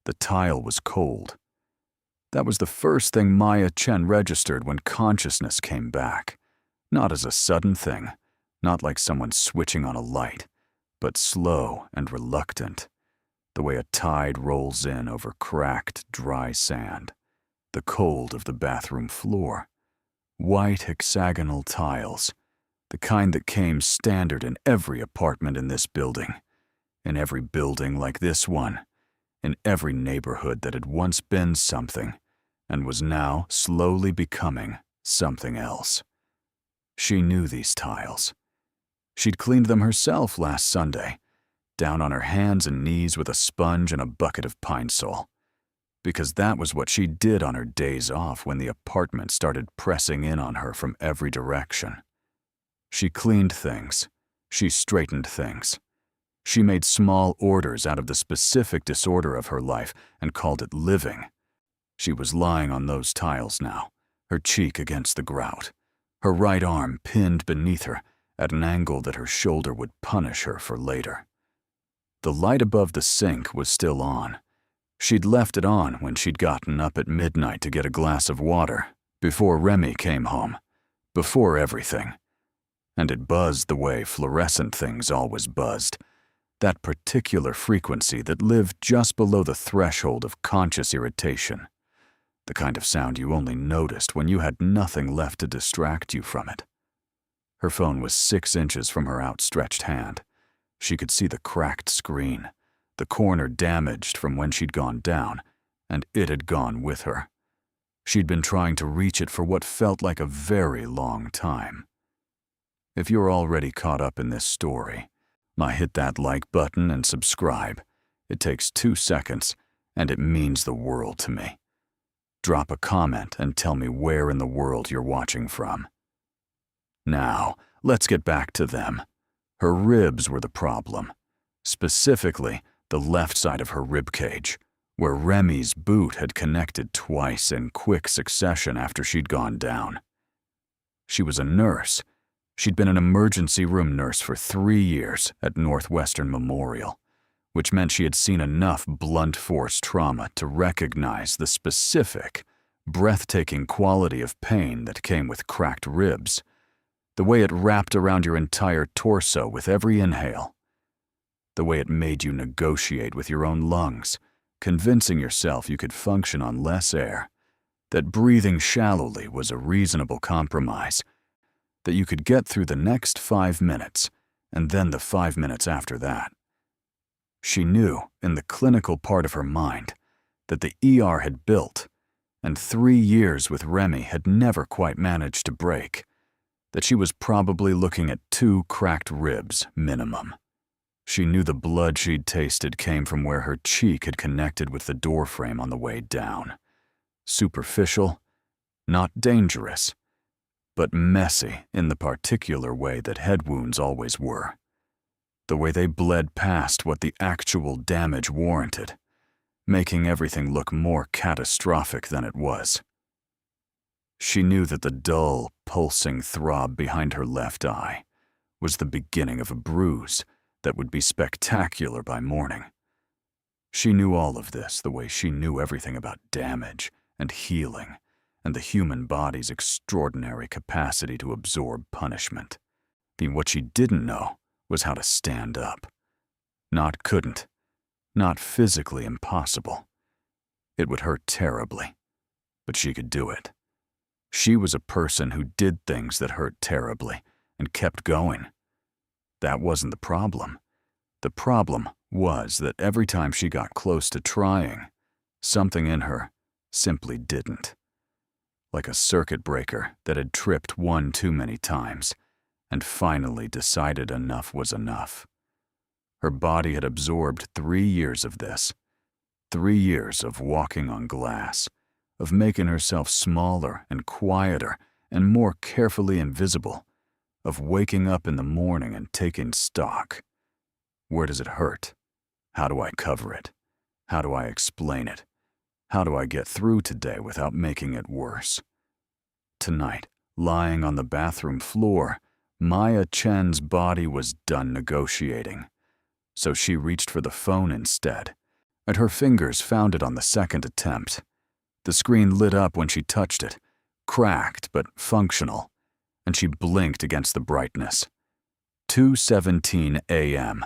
The tile was cold. That was the first thing Maya Chen registered when consciousness came back. Not as a sudden thing, not like someone switching on a light, but slow and reluctant, the way a tide rolls in over cracked, dry sand. The cold of the bathroom floor. White hexagonal tiles, the kind that came standard in every apartment in this building, in every building like this one, in every neighborhood that had once been something and was now slowly becoming something else. She knew these tiles. She'd cleaned them herself last Sunday, down on her hands and knees with a sponge and a bucket of Pine Sol, because that was what she did on her days off when the apartment started pressing in on her from every direction. She cleaned things. She straightened things. She made small orders out of the specific disorder of her life and called it living. She was lying on those tiles now, her cheek against the grout, her right arm pinned beneath her at an angle that her shoulder would punish her for later. The light above the sink was still on. She'd left it on when she'd gotten up at midnight to get a glass of water, before Remy came home, before everything. And it buzzed the way fluorescent things always buzzed, that particular frequency that lived just below the threshold of conscious irritation, the kind of sound you only noticed when you had nothing left to distract you from it. Her phone was 6 inches from her outstretched hand. She could see the cracked screen, the corner damaged from when she'd gone down, and it had gone with her. She'd been trying to reach it for what felt like a very long time. If you're already caught up in this story, hit that like button and subscribe. It takes 2 seconds, and it means the world to me. Drop a comment and tell me where in the world you're watching from. Now, let's get back to them. Her ribs were the problem. Specifically, the left side of her rib cage, where Remy's boot had connected twice in quick succession after she'd gone down. She was a nurse. She'd been an emergency room nurse for 3 years at Northwestern Memorial, which meant she had seen enough blunt force trauma to recognize the specific, breathtaking quality of pain that came with cracked ribs, the way it wrapped around your entire torso with every inhale, the way it made you negotiate with your own lungs, convincing yourself you could function on less air, that breathing shallowly was a reasonable compromise, that you could get through the next 5 minutes and then the 5 minutes after that. She knew, in the clinical part of her mind, that the ER had built, and 3 years with Remy had never quite managed to break, that she was probably looking at 2 cracked ribs minimum. She knew the blood she'd tasted came from where her cheek had connected with the doorframe on the way down. Superficial, not dangerous, but messy in the particular way that head wounds always were. The way they bled past what the actual damage warranted, making everything look more catastrophic than it was. She knew that the dull, pulsing throb behind her left eye was the beginning of a bruise that would be spectacular by morning. She knew all of this the way she knew everything about damage and healing and the human body's extraordinary capacity to absorb punishment. What she didn't know was how to stand up. Not couldn't, not physically impossible. It would hurt terribly, but she could do it. She was a person who did things that hurt terribly and kept going. That wasn't the problem. The problem was that every time she got close to trying, something in her simply didn't. Like a circuit breaker that had tripped one too many times and finally decided enough was enough. Her body had absorbed 3 years of this. 3 years of walking on glass, of making herself smaller and quieter and more carefully invisible, of waking up in the morning and taking stock. Where does it hurt? How do I cover it? How do I explain it? How do I get through today without making it worse? Tonight, lying on the bathroom floor, Maya Chen's body was done negotiating. So she reached for the phone instead, and her fingers found it on the second attempt. The screen lit up when she touched it, cracked but functional, and she blinked against the brightness. 2:17 a.m.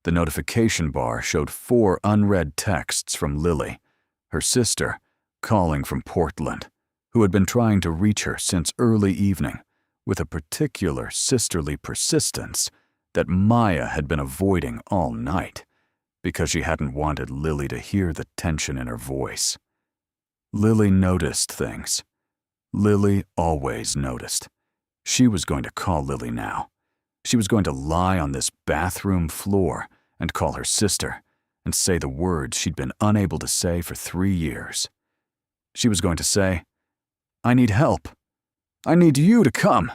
The notification bar showed 4 unread texts from Lily, her sister, calling from Portland, who had been trying to reach her since early evening with a particular sisterly persistence that Maya had been avoiding all night because she hadn't wanted Lily to hear the tension in her voice. Lily noticed things. Lily always noticed. She was going to call Lily now. She was going to lie on this bathroom floor and call her sister and say the words she'd been unable to say for 3 years. She was going to say, "I need help. I need you to come.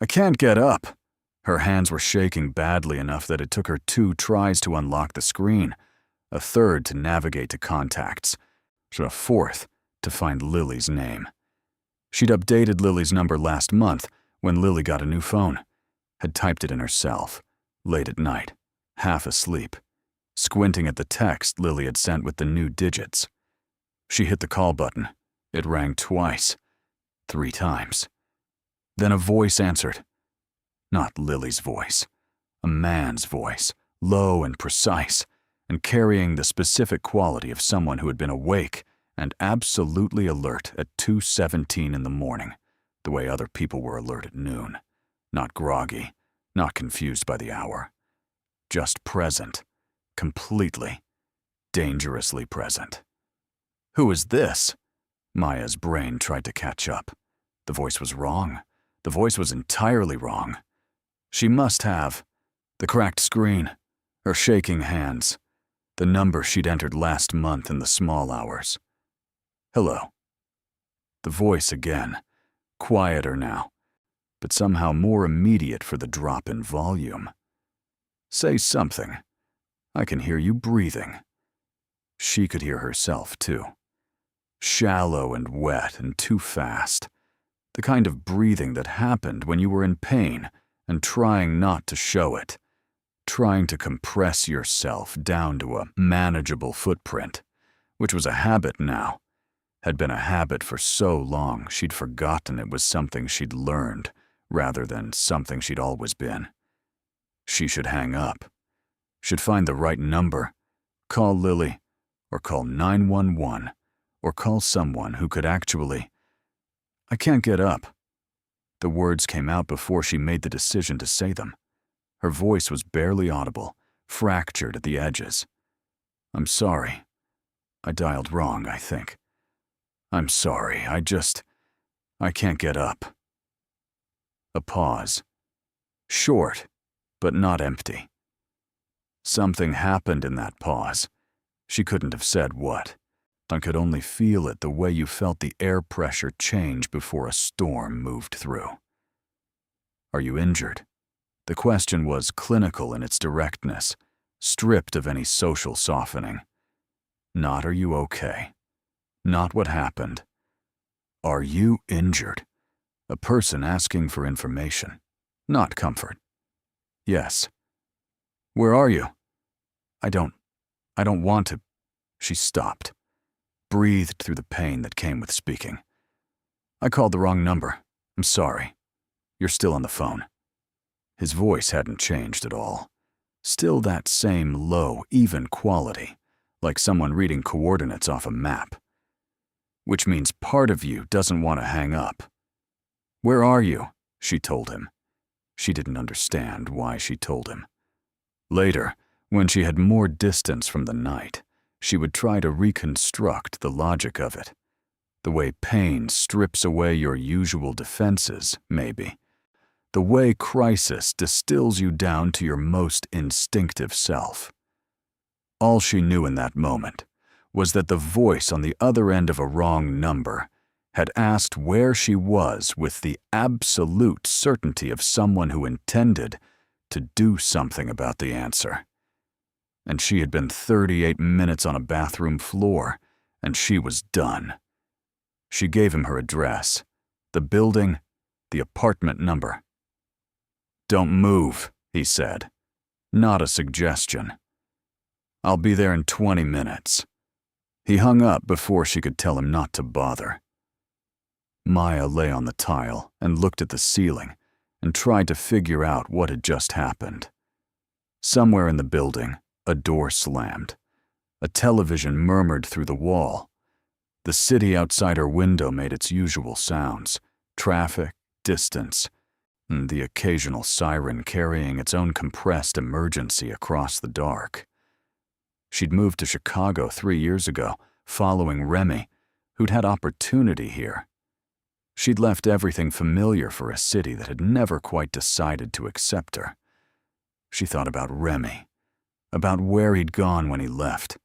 I can't get up." Her hands were shaking badly enough that it took her 2 tries to unlock the screen, a third to navigate to contacts, and a fourth to find Lily's name. She'd updated Lily's number last month when Lily got a new phone, had typed it in herself, late at night, half asleep, squinting at the text Lily had sent with the new digits. She hit the call button. It rang twice, 3 times. Then a voice answered. Not Lily's voice, a man's voice, low and precise, and carrying the specific quality of someone who had been awake and absolutely alert at 2:17 in the morning, the way other people were alert at noon. Not groggy, not confused by the hour. Just present, completely, dangerously present. Who is this? Maya's brain tried to catch up. The voice was wrong. The voice was entirely wrong. She must have. The cracked screen, her shaking hands, the number she'd entered last month in the small hours. Hello. The voice again, quieter now, but somehow more immediate for the drop in volume. Say something. I can hear you breathing. She could hear herself, too. Shallow and wet and too fast. The kind of breathing that happened when you were in pain and trying not to show it. Trying to compress yourself down to a manageable footprint, which was a habit now. Had been a habit for so long she'd forgotten it was something she'd learned rather than something she'd always been. She should hang up. Should find the right number. Call Lily, or call 911, or call someone who could actually... I can't get up. The words came out before she made the decision to say them. Her voice was barely audible, fractured at the edges. I'm sorry. I dialed wrong, I think. I'm sorry, I can't get up. A pause. Short, but not empty. Something happened in that pause. She couldn't have said what. I could only feel it the way you felt the air pressure change before a storm moved through. Are you injured? The question was clinical in its directness, stripped of any social softening. Not are you okay? Not what happened. Are you injured? A person asking for information, not comfort. Yes. Where are you? I don't want to. She stopped, breathed through the pain that came with speaking. I called the wrong number. I'm sorry. You're still on the phone. His voice hadn't changed at all. Still that same low, even quality, like someone reading coordinates off a map. Which means part of you doesn't want to hang up. Where are you? She told him. She didn't understand why she told him. Later, when she had more distance from the night, she would try to reconstruct the logic of it. The way pain strips away your usual defenses, maybe. The way crisis distills you down to your most instinctive self. All she knew in that moment was that the voice on the other end of a wrong number had asked where she was with the absolute certainty of someone who intended to do something about the answer. And she had been 38 minutes on a bathroom floor, and she was done. She gave him her address, the building, the apartment number. Don't move, he said. Not a suggestion. I'll be there in 20 minutes. He hung up before she could tell him not to bother. Maya lay on the tile and looked at the ceiling and tried to figure out what had just happened. Somewhere in the building, a door slammed. A television murmured through the wall. The city outside her window made its usual sounds: traffic, distance, and the occasional siren carrying its own compressed emergency across the dark. She'd moved to Chicago 3 years ago, following Remy, who'd had opportunity here. She'd left everything familiar for a city that had never quite decided to accept her. She thought about Remy, about where he'd gone when he left.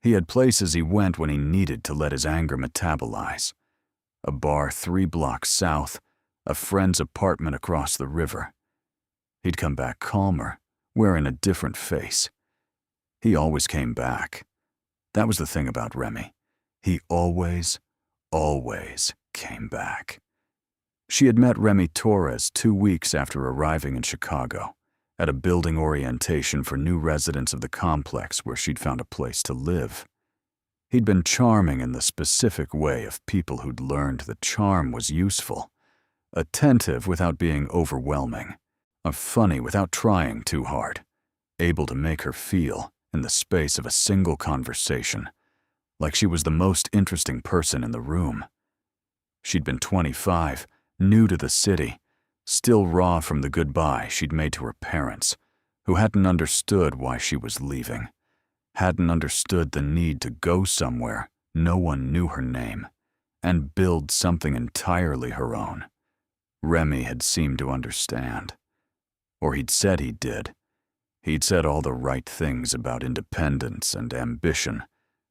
He had places he went when he needed to let his anger metabolize. A bar 3 blocks south, a friend's apartment across the river. He'd come back calmer, wearing a different face. He always came back. That was the thing about Remy. He always came back. She had met Remy Torres 2 weeks after arriving in Chicago, at a building orientation for new residents of the complex where she'd found a place to live. He'd been charming in the specific way of people who'd learned that charm was useful, attentive without being overwhelming, funny without trying too hard, able to make her feel, in the space of a single conversation, like she was the most interesting person in the room. She'd been 25, new to the city, still raw from the goodbye she'd made to her parents, who hadn't understood why she was leaving, hadn't understood the need to go somewhere no one knew her name, and build something entirely her own. Remy had seemed to understand. Or he'd said he did. He'd said all the right things about independence and ambition,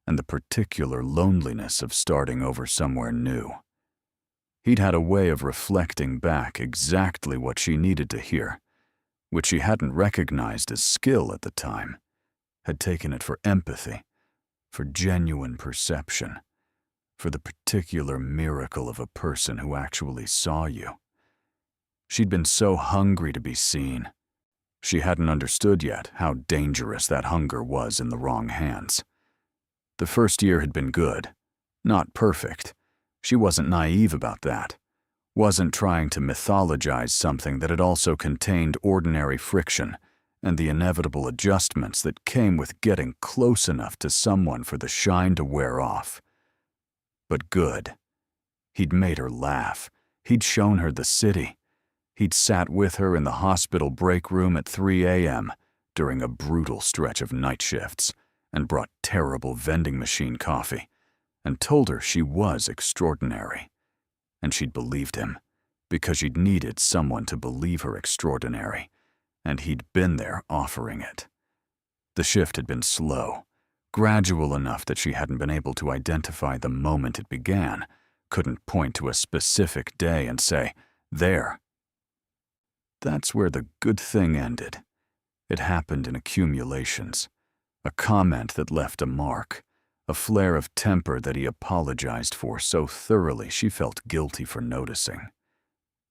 and the particular loneliness of starting over somewhere new. He'd had a way of reflecting back exactly what she needed to hear, which she hadn't recognized as skill at the time, had taken it for empathy, for genuine perception, for the particular miracle of a person who actually saw you. She'd been so hungry to be seen. She hadn't understood yet how dangerous that hunger was in the wrong hands. The first year had been good, not perfect. She wasn't naive about that, wasn't trying to mythologize something that had also contained ordinary friction and the inevitable adjustments that came with getting close enough to someone for the shine to wear off. But good. He'd made her laugh. He'd shown her the city. He'd sat with her in the hospital break room at 3 a.m. during a brutal stretch of night shifts and brought terrible vending machine coffee and told her she was extraordinary. And she'd believed him because she'd needed someone to believe her extraordinary, and he'd been there offering it. The shift had been slow, gradual enough that she hadn't been able to identify the moment it began, couldn't point to a specific day and say, there. That's where the good thing ended. It happened in accumulations. A comment that left a mark, a flare of temper that he apologized for so thoroughly she felt guilty for noticing.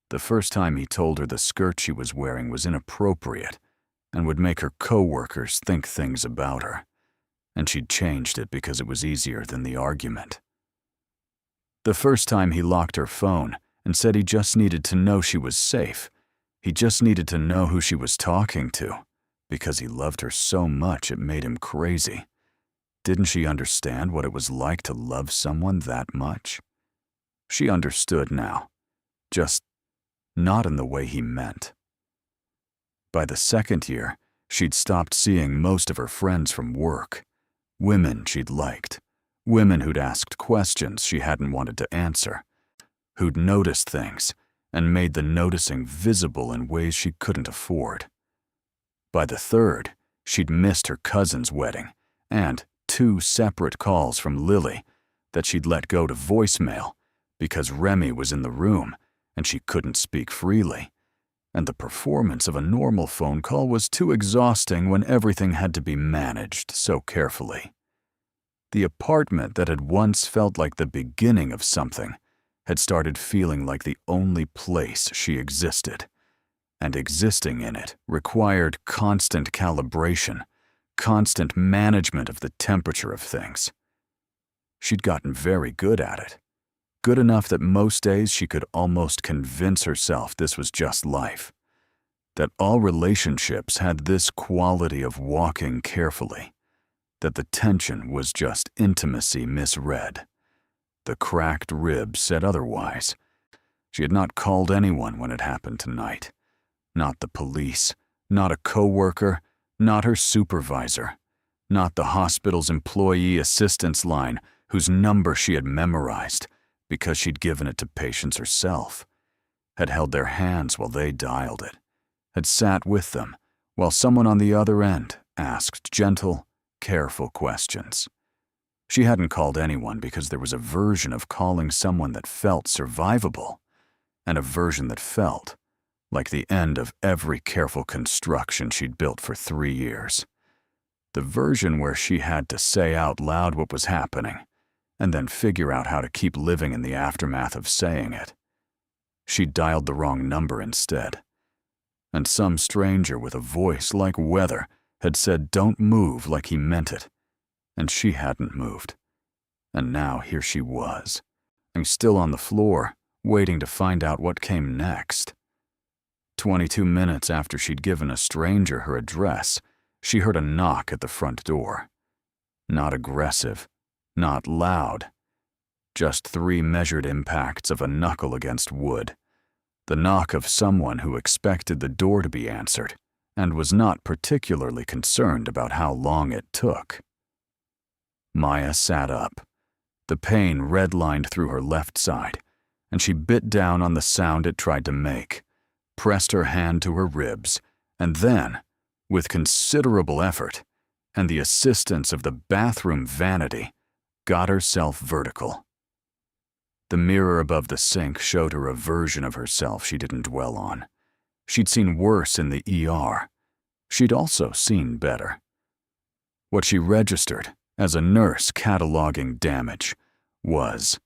The first time he told her the skirt she was wearing was inappropriate and would make her co-workers think things about her, and she'd changed it because it was easier than the argument. The first time he locked her phone and said he just needed to know she was safe. He just needed to know who she was talking to, because he loved her so much it made him crazy. Didn't she understand what it was like to love someone that much? She understood now, just not in the way he meant. By the second year, she'd stopped seeing most of her friends from work, women she'd liked, women who'd asked questions she hadn't wanted to answer, who'd noticed things and made the noticing visible in ways she couldn't afford. By the third, she'd missed her cousin's wedding and 2 separate calls from Lily that she'd let go to voicemail because Remy was in the room and she couldn't speak freely, and the performance of a normal phone call was too exhausting when everything had to be managed so carefully. The apartment that had once felt like the beginning of something had started feeling like the only place she existed, and existing in it required constant calibration, constant management of the temperature of things. She'd gotten very good at it. Good enough that most days she could almost convince herself this was just life. That all relationships had this quality of walking carefully. That the tension was just intimacy misread. The cracked ribs said otherwise. She had not called anyone when it happened tonight. Not the police, not a coworker, not her supervisor, not the hospital's employee assistance line whose number she had memorized because she'd given it to patients herself, had held their hands while they dialed it, had sat with them while someone on the other end asked gentle, careful questions. She hadn't called anyone because there was a version of calling someone that felt survivable, and a version that felt like the end of every careful construction she'd built for 3 years. The version where she had to say out loud what was happening, and then figure out how to keep living in the aftermath of saying it. She'd dialed the wrong number instead, and some stranger with a voice like weather had said don't move like he meant it, and she hadn't moved. And now here she was, and still on the floor, waiting to find out what came next. 22 minutes after she'd given a stranger her address, she heard a knock at the front door. Not aggressive, not loud, just 3 measured impacts of a knuckle against wood. The knock of someone who expected the door to be answered and was not particularly concerned about how long it took. Maya sat up. The pain redlined through her left side, and she bit down on the sound it tried to make, pressed her hand to her ribs, and then, with considerable effort and the assistance of the bathroom vanity, got herself vertical. The mirror above the sink showed her a version of herself she didn't dwell on. She'd seen worse in the ER. She'd also seen better. What she registered as a nurse cataloging damage was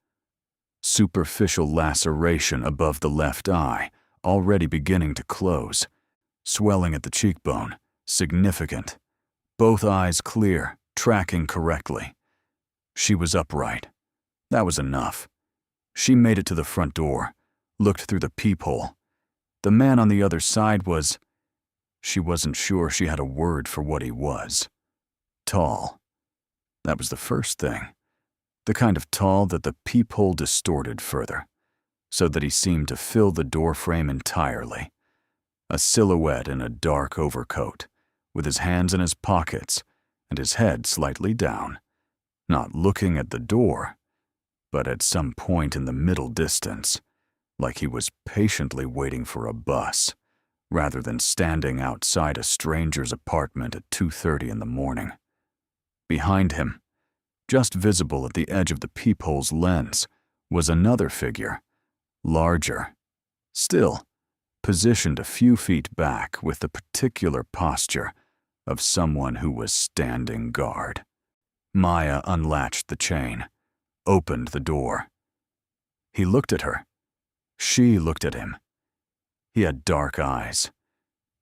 superficial laceration above the left eye, already beginning to close, swelling at the cheekbone, significant, both eyes clear, tracking correctly. She was upright. That was enough. She made it to the front door, looked through the peephole. The man on the other side was... She wasn't sure she had a word for what he was. Tall. That was the first thing. The kind of tall that the peephole distorted further, so that he seemed to fill the doorframe entirely. A silhouette in a dark overcoat, with his hands in his pockets and his head slightly down, not looking at the door, but at some point in the middle distance, like he was patiently waiting for a bus, rather than standing outside a stranger's apartment at 2:30 in the morning. Behind him, just visible at the edge of the peephole's lens, was another figure, larger, still positioned a few feet back with the particular posture of someone who was standing guard. Maya unlatched the chain, opened the door. He looked at her. She looked at him. He had dark eyes.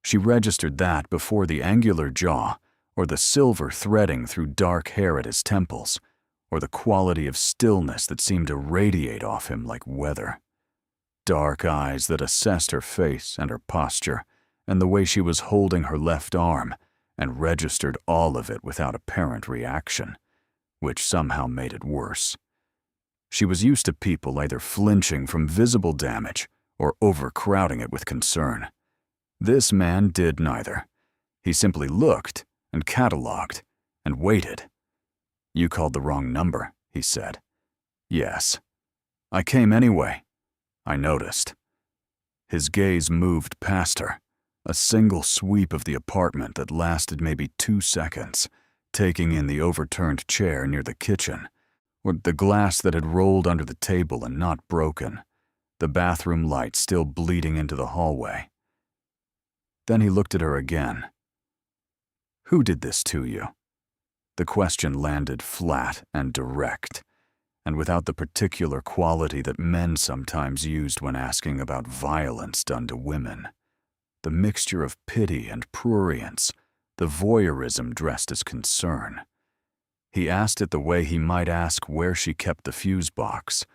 She registered that before the angular jaw, or the silver threading through dark hair at his temples, or the quality of stillness that seemed to radiate off him like weather. Dark eyes that assessed her face and her posture, and the way she was holding her left arm, and registered all of it without apparent reaction, which somehow made it worse. She was used to people either flinching from visible damage or overcrowding it with concern. This man did neither. He simply looked and catalogued and waited. "You called the wrong number," he said. "Yes. I came anyway. I noticed." His gaze moved past her, a single sweep of the apartment that lasted maybe 2 seconds, taking in the overturned chair near the kitchen, or the glass that had rolled under the table and not broken, the bathroom light still bleeding into the hallway. Then he looked at her again. "Who did this to you?" The question landed flat and direct, and without the particular quality that men sometimes used when asking about violence done to women. The mixture of pity and prurience, the voyeurism dressed as concern. He asked it the way he might ask where she kept the fuse box,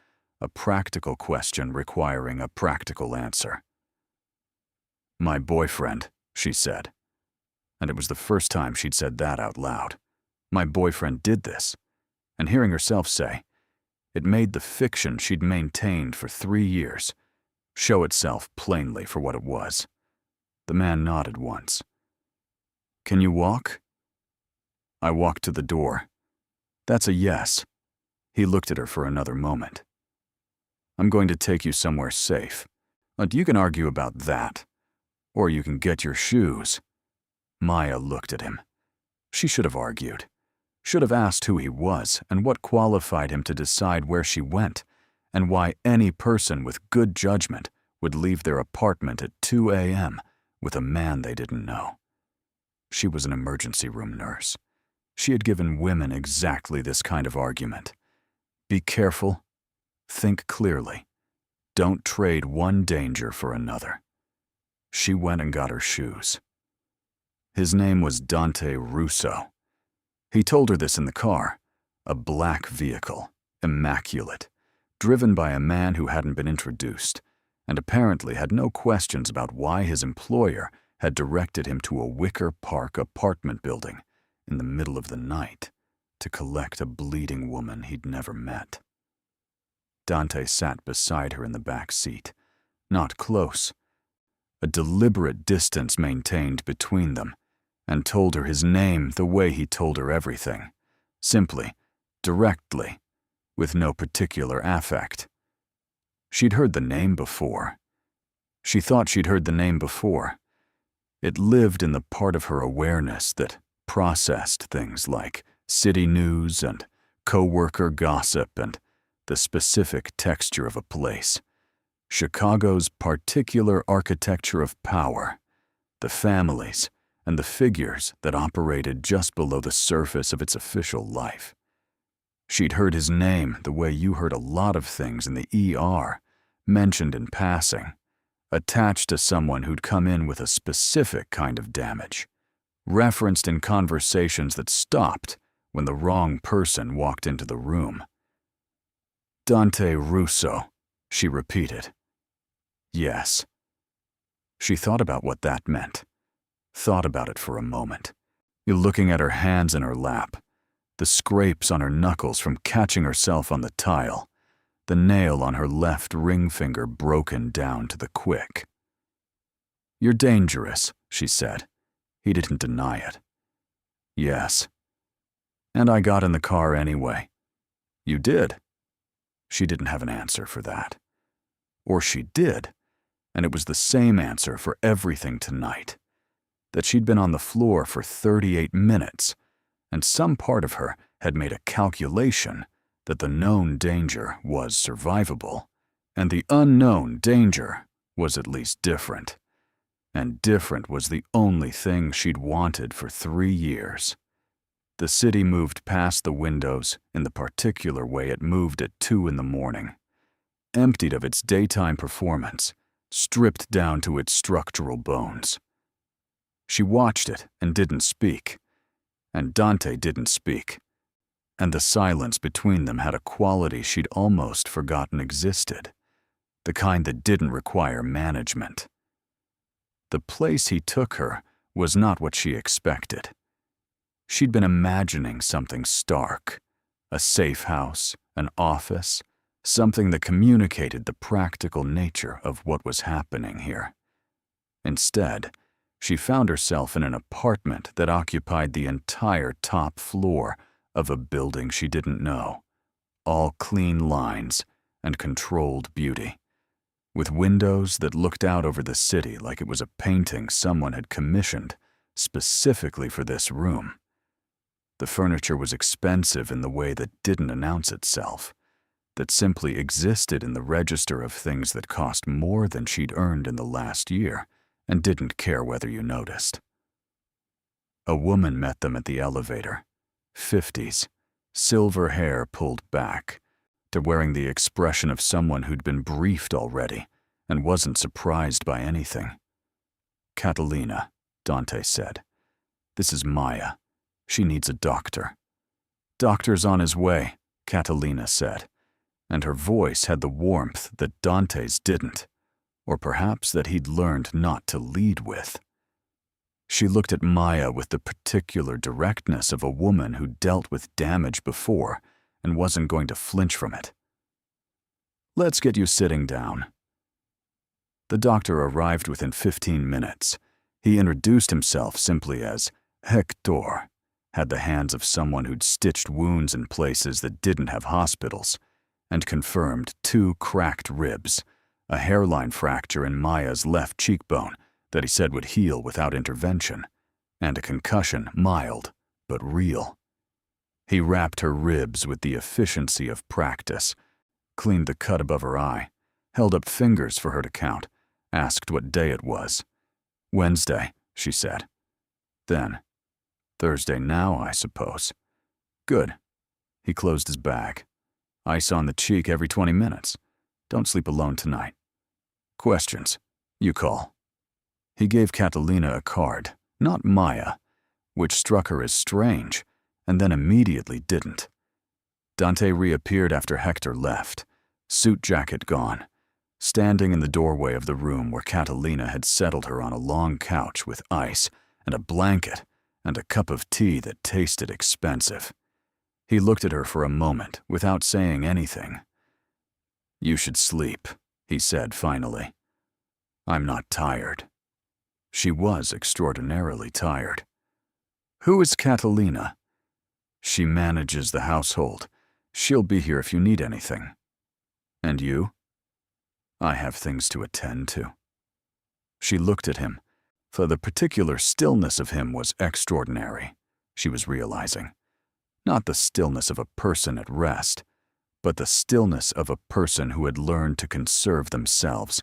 a practical question requiring a practical answer. "My boyfriend," she said. And it was the first time she'd said that out loud. My boyfriend did this. And hearing herself say, it made the fiction she'd maintained for 3 years show itself plainly for what it was. The man nodded once. "Can you walk?" I walked to the door. "That's a yes." He looked at her for another moment. "I'm going to take you somewhere safe. But you can argue about that. Or you can get your shoes." Maya looked at him. She should have argued. Should have asked who he was and what qualified him to decide where she went, and why any person with good judgment would leave their apartment at 2 a.m. with a man they didn't know. She was an emergency room nurse. She had given women exactly this kind of argument. Be careful. Think clearly. Don't trade one danger for another. She went and got her shoes. His name was Dante Russo. He told her this in the car, a black vehicle, immaculate, driven by a man who hadn't been introduced, and apparently had no questions about why his employer had directed him to a Wicker Park apartment building in the middle of the night to collect a bleeding woman he'd never met. Dante sat beside her in the back seat, not close, a deliberate distance maintained between them, and told her his name the way he told her everything, simply, directly, with no particular affect. She'd heard the name before. She thought she'd heard the name before. It lived in the part of her awareness that processed things like city news and coworker gossip and the specific texture of a place. Chicago's particular architecture of power, the families, and the figures that operated just below the surface of its official life. She'd heard his name the way you heard a lot of things in the ER, mentioned in passing, attached to someone who'd come in with a specific kind of damage, referenced in conversations that stopped when the wrong person walked into the room. "Dante Russo," she repeated. "Yes." She thought about what that meant. Thought about it for a moment, looking at her hands in her lap, the scrapes on her knuckles from catching herself on the tile, the nail on her left ring finger broken down to the quick. "You're dangerous," she said. He didn't deny it. "Yes." "And I got in the car anyway." "You did?" She didn't have an answer for that. Or she did, and it was the same answer for everything tonight. That she'd been on the floor for 38 minutes, and some part of her had made a calculation that the known danger was survivable, and the unknown danger was at least different. And different was the only thing she'd wanted for 3 years. The city moved past the windows in the particular way it moved at 2 in the morning, emptied of its daytime performance, stripped down to its structural bones. She watched it and didn't speak, and Dante didn't speak, and the silence between them had a quality she'd almost forgotten existed, the kind that didn't require management. The place he took her was not what she expected. She'd been imagining something stark, a safe house, an office, something that communicated the practical nature of what was happening here. Instead, she found herself in an apartment that occupied the entire top floor of a building she didn't know, all clean lines and controlled beauty, with windows that looked out over the city like it was a painting someone had commissioned specifically for this room. The furniture was expensive in the way that didn't announce itself, that simply existed in the register of things that cost more than she'd earned in the last year, and didn't care whether you noticed. A woman met them at the elevator, 50s, silver hair pulled back, to wearing the expression of someone who'd been briefed already and wasn't surprised by anything. "Catalina," Dante said. This is Maya. She needs a doctor. Doctor's on his way, Catalina said, and her voice had the warmth that Dante's didn't, or perhaps that he'd learned not to lead with. She looked at Maya with the particular directness of a woman who dealt with damage before and wasn't going to flinch from it. Let's get you sitting down. The doctor arrived within 15 minutes. He introduced himself simply as Hector, had the hands of someone who'd stitched wounds in places that didn't have hospitals, and confirmed 2 cracked ribs, a hairline fracture in Maya's left cheekbone that he said would heal without intervention, and a concussion, mild but real. He wrapped her ribs with the efficiency of practice, cleaned the cut above her eye, held up fingers for her to count, asked what day it was. Wednesday, she said. Then, Thursday now, I suppose. Good. He closed his bag. Ice on the cheek every 20 minutes. Don't sleep alone tonight. Questions? You call. He gave Catalina a card, not Maya, which struck her as strange, and then immediately didn't. Dante reappeared after Hector left, suit jacket gone, standing in the doorway of the room where Catalina had settled her on a long couch with ice and a blanket and a cup of tea that tasted expensive. He looked at her for a moment without saying anything. You should sleep, he said finally. I'm not tired. She was extraordinarily tired. Who is Catalina? She manages the household. She'll be here if you need anything. And you? I have things to attend to. She looked at him, for the particular stillness of him was extraordinary, she was realizing. Not the stillness of a person at rest, but the stillness of a person who had learned to conserve themselves,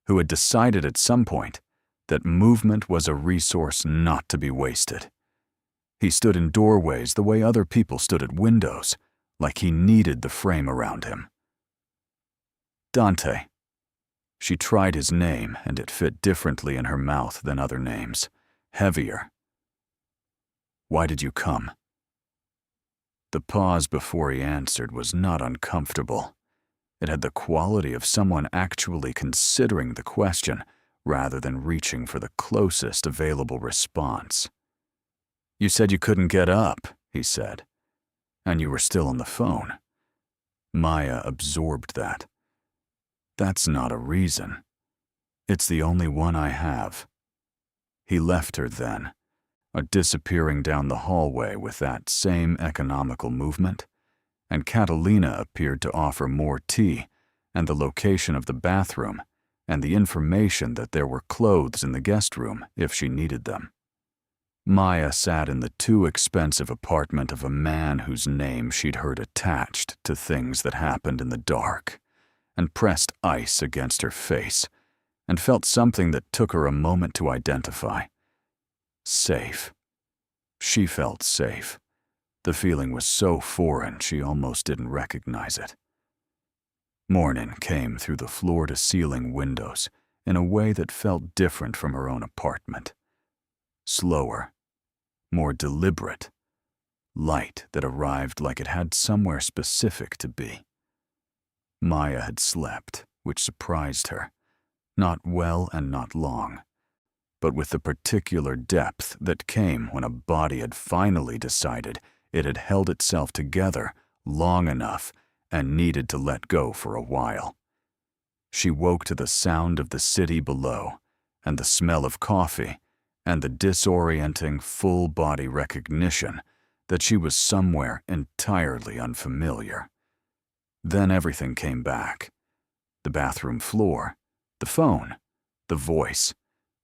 who had decided at some point that movement was a resource not to be wasted. He stood in doorways the way other people stood at windows, like he needed the frame around him. Dante. She tried his name, and it fit differently in her mouth than other names, heavier. Why did you come? The pause before he answered was not uncomfortable. It had the quality of someone actually considering the question rather than reaching for the closest available response. You said you couldn't get up, he said, and you were still on the phone. Maya absorbed that. That's not a reason. It's the only one I have. He left her then, disappearing down the hallway with that same economical movement, and Catalina appeared to offer more tea and the location of the bathroom and the information that there were clothes in the guest room if she needed them. Maya sat in the too expensive apartment of a man whose name she'd heard attached to things that happened in the dark, and pressed ice against her face, and felt something that took her a moment to identify. Safe. She felt safe. The feeling was so foreign she almost didn't recognize it. Morning came through the floor-to-ceiling windows in a way that felt different from her own apartment. Slower, more deliberate, light that arrived like it had somewhere specific to be. Maya had slept, which surprised her, not well and not long, but with the particular depth that came when a body had finally decided it had held itself together long enough and needed to let go for a while. She woke to the sound of the city below, and the smell of coffee, and the disorienting full-body recognition that she was somewhere entirely unfamiliar. Then everything came back. The bathroom floor, the phone, the voice,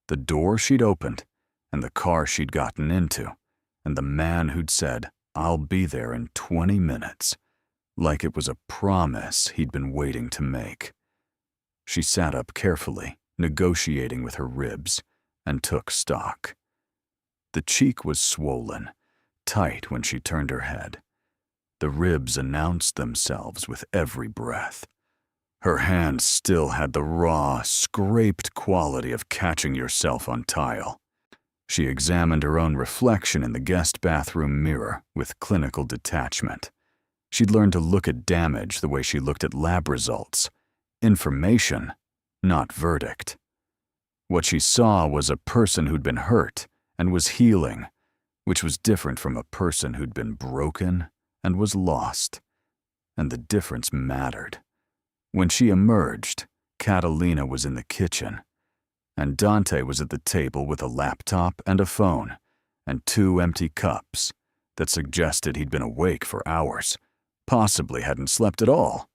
the door she'd opened, and the car she'd gotten into, and the man who'd said, "I'll be there in 20 minutes," like it was a promise he'd been waiting to make. She sat up carefully, negotiating with her ribs, and took stock. The cheek was swollen, tight when she turned her head. The ribs announced themselves with every breath. Her hand still had the raw, scraped quality of catching yourself on tile. She examined her own reflection in the guest bathroom mirror with clinical detachment. She'd learned to look at damage the way she looked at lab results. Information, not verdict. What she saw was a person who'd been hurt and was healing, which was different from a person who'd been broken and was lost. And the difference mattered. When she emerged, Catalina was in the kitchen, and Dante was at the table with a laptop and a phone, and 2 empty cups that suggested he'd been awake for hours, possibly hadn't slept at all.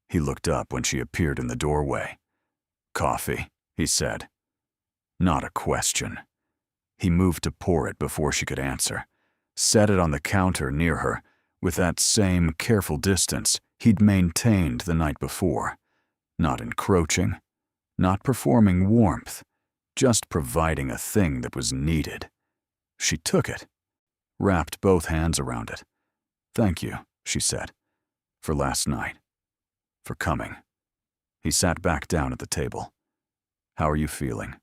He looked up when she appeared in the doorway. "Coffee," he said. Not a question. He moved to pour it before she could answer, set it on the counter near her, with that same careful distance he'd maintained the night before, not encroaching, not performing warmth, just providing a thing that was needed. She took it, wrapped both hands around it. "Thank you," she said, "for last night, for coming." He sat back down at the table. "How are you feeling?"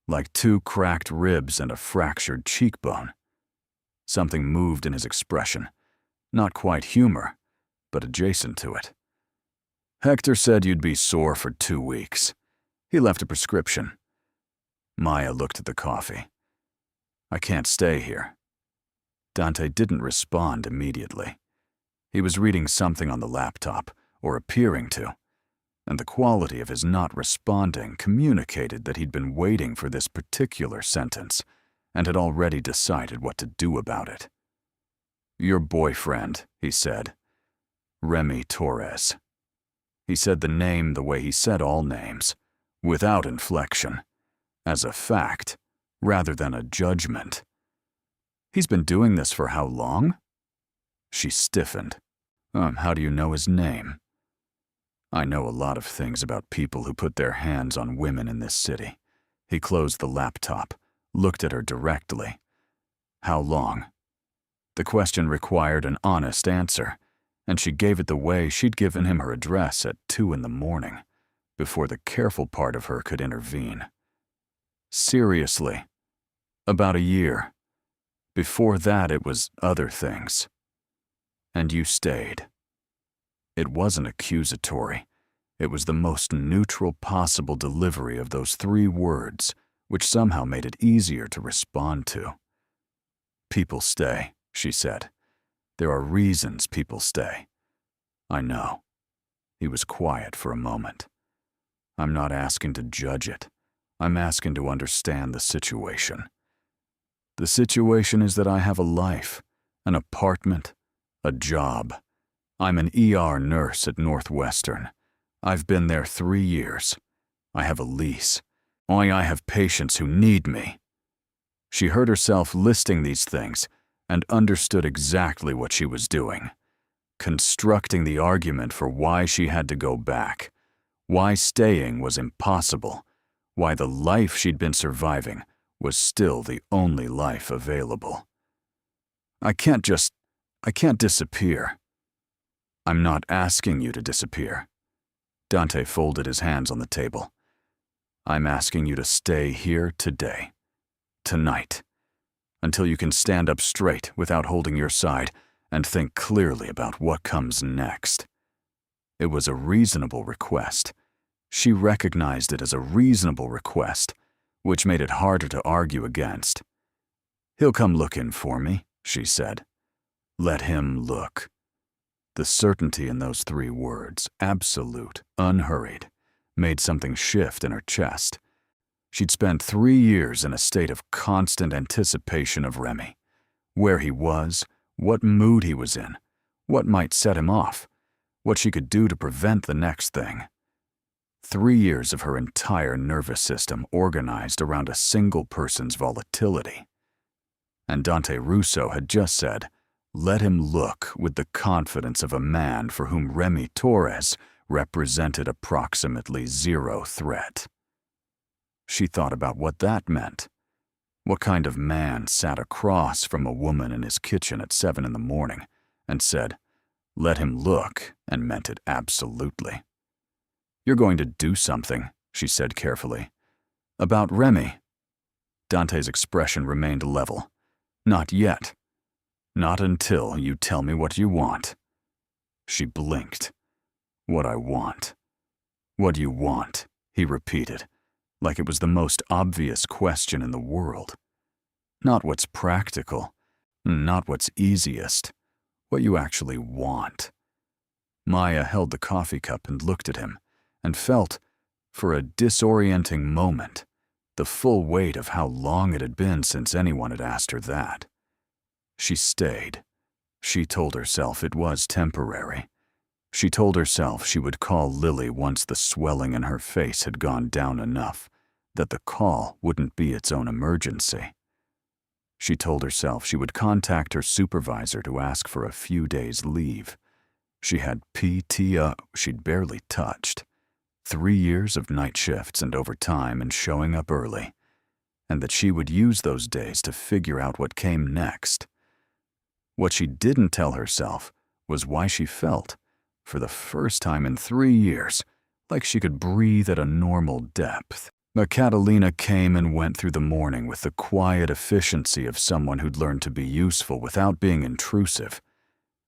Like 2 cracked ribs and a fractured cheekbone. Something moved in his expression, not quite humor, but adjacent to it. "Hector said you'd be sore for 2 weeks. He left a prescription." Maya looked at the coffee. "I can't stay here." Dante didn't respond immediately. He was reading something on the laptop, or appearing to, and the quality of his not responding communicated that he'd been waiting for this particular sentence and had already decided what to do about it. "Your boyfriend," he said. "Remy Torres." He said the name the way he said all names, without inflection, as a fact, rather than a judgment. "He's been doing this for how long?" She stiffened. How do you know his name?" "I know a lot of things about people who put their hands on women in this city." He closed the laptop, looked at her directly. "How long?" The question required an honest answer, and she gave it the way she'd given him her address at 2 in the morning, before the careful part of her could intervene. "Seriously, about a year. Before that it was other things. And you stayed." It wasn't accusatory. It was the most neutral possible delivery of those 3 words, which somehow made it easier to respond to. "People stay," she said. "There are reasons people stay." "I know." He was quiet for a moment. "I'm not asking to judge it. I'm asking to understand the situation. The situation is that I have a life, an apartment, a job. I'm an ER nurse at Northwestern. I've been there 3 years. I have a lease. I have patients who need me." She heard herself listing these things and understood exactly what she was doing, constructing the argument for why she had to go back, why staying was impossible, why the life she'd been surviving was still the only life available. I can't disappear." "I'm not asking you to disappear." Dante folded his hands on the table. "I'm asking you to stay here today, tonight, until you can stand up straight without holding your side and think clearly about what comes next." It was a reasonable request. She recognized it as a reasonable request, which made it harder to argue against. "He'll come looking for me," she said. "Let him look." The certainty in those 3 words, absolute, unhurried, made something shift in her chest. She'd spent 3 years in a state of constant anticipation of Remy, where he was, what mood he was in, what might set him off, what she could do to prevent the next thing. 3 years of her entire nervous system organized around a single person's volatility. And Dante Russo had just said, "Let him look with the confidence of a man for whom Remy Torres represented approximately 0 threat." She thought about what that meant. What kind of man sat across from a woman in his kitchen at 7 in the morning and said, "Let him look," and meant it absolutely. "You're going to do something," she said carefully. "About Remy." Dante's expression remained level. Not yet. Not until you tell me what you want. She blinked. What I want. What do you want? He repeated, like it was the most obvious question in the world. Not what's practical, not what's easiest, what you actually want. Maya held the coffee cup and looked at him, and felt, for a disorienting moment, the full weight of how long it had been since anyone had asked her that. She stayed. She told herself it was temporary. She told herself she would call Lily once the swelling in her face had gone down enough that the call wouldn't be its own emergency. She told herself she would contact her supervisor to ask for a few days' leave. She had PTO she'd barely touched, 3 years of night shifts and overtime and showing up early, and that she would use those days to figure out what came next. What she didn't tell herself was why she felt, for the first time in 3 years, like she could breathe at a normal depth. But Catalina came and went through the morning with the quiet efficiency of someone who'd learned to be useful without being intrusive.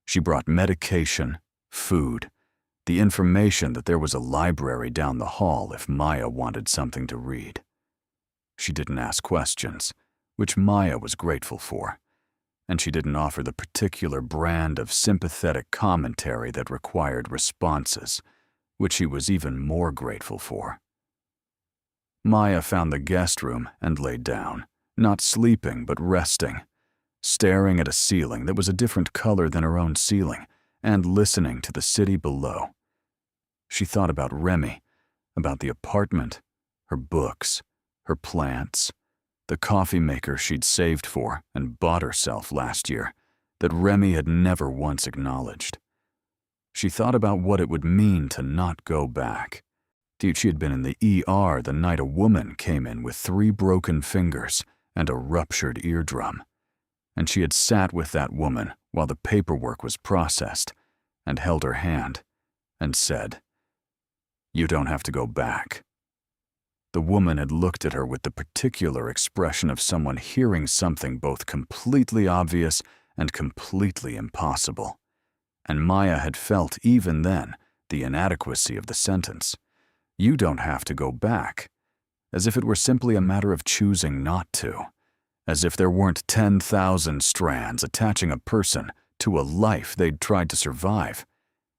She brought medication, food, the information that there was a library down the hall if Maya wanted something to read. She didn't ask questions, which Maya was grateful for, and she didn't offer the particular brand of sympathetic commentary that required responses, which she was even more grateful for. Maya found the guest room and laid down, not sleeping but resting, staring at a ceiling that was a different color than her own ceiling and listening to the city below. She thought about Remy, about the apartment, her books, her plants, the coffee maker she'd saved for and bought herself last year that Remy had never once acknowledged. She thought about what it would mean to not go back. She had been in the ER the night a woman came in with 3 broken fingers and a ruptured eardrum, and she had sat with that woman while the paperwork was processed and held her hand and said, "You don't have to go back." The woman had looked at her with the particular expression of someone hearing something both completely obvious and completely impossible, and Maya had felt even then the inadequacy of the sentence. You don't have to go back, as if it were simply a matter of choosing not to, as if there weren't 10,000 strands attaching a person to a life they'd tried to survive,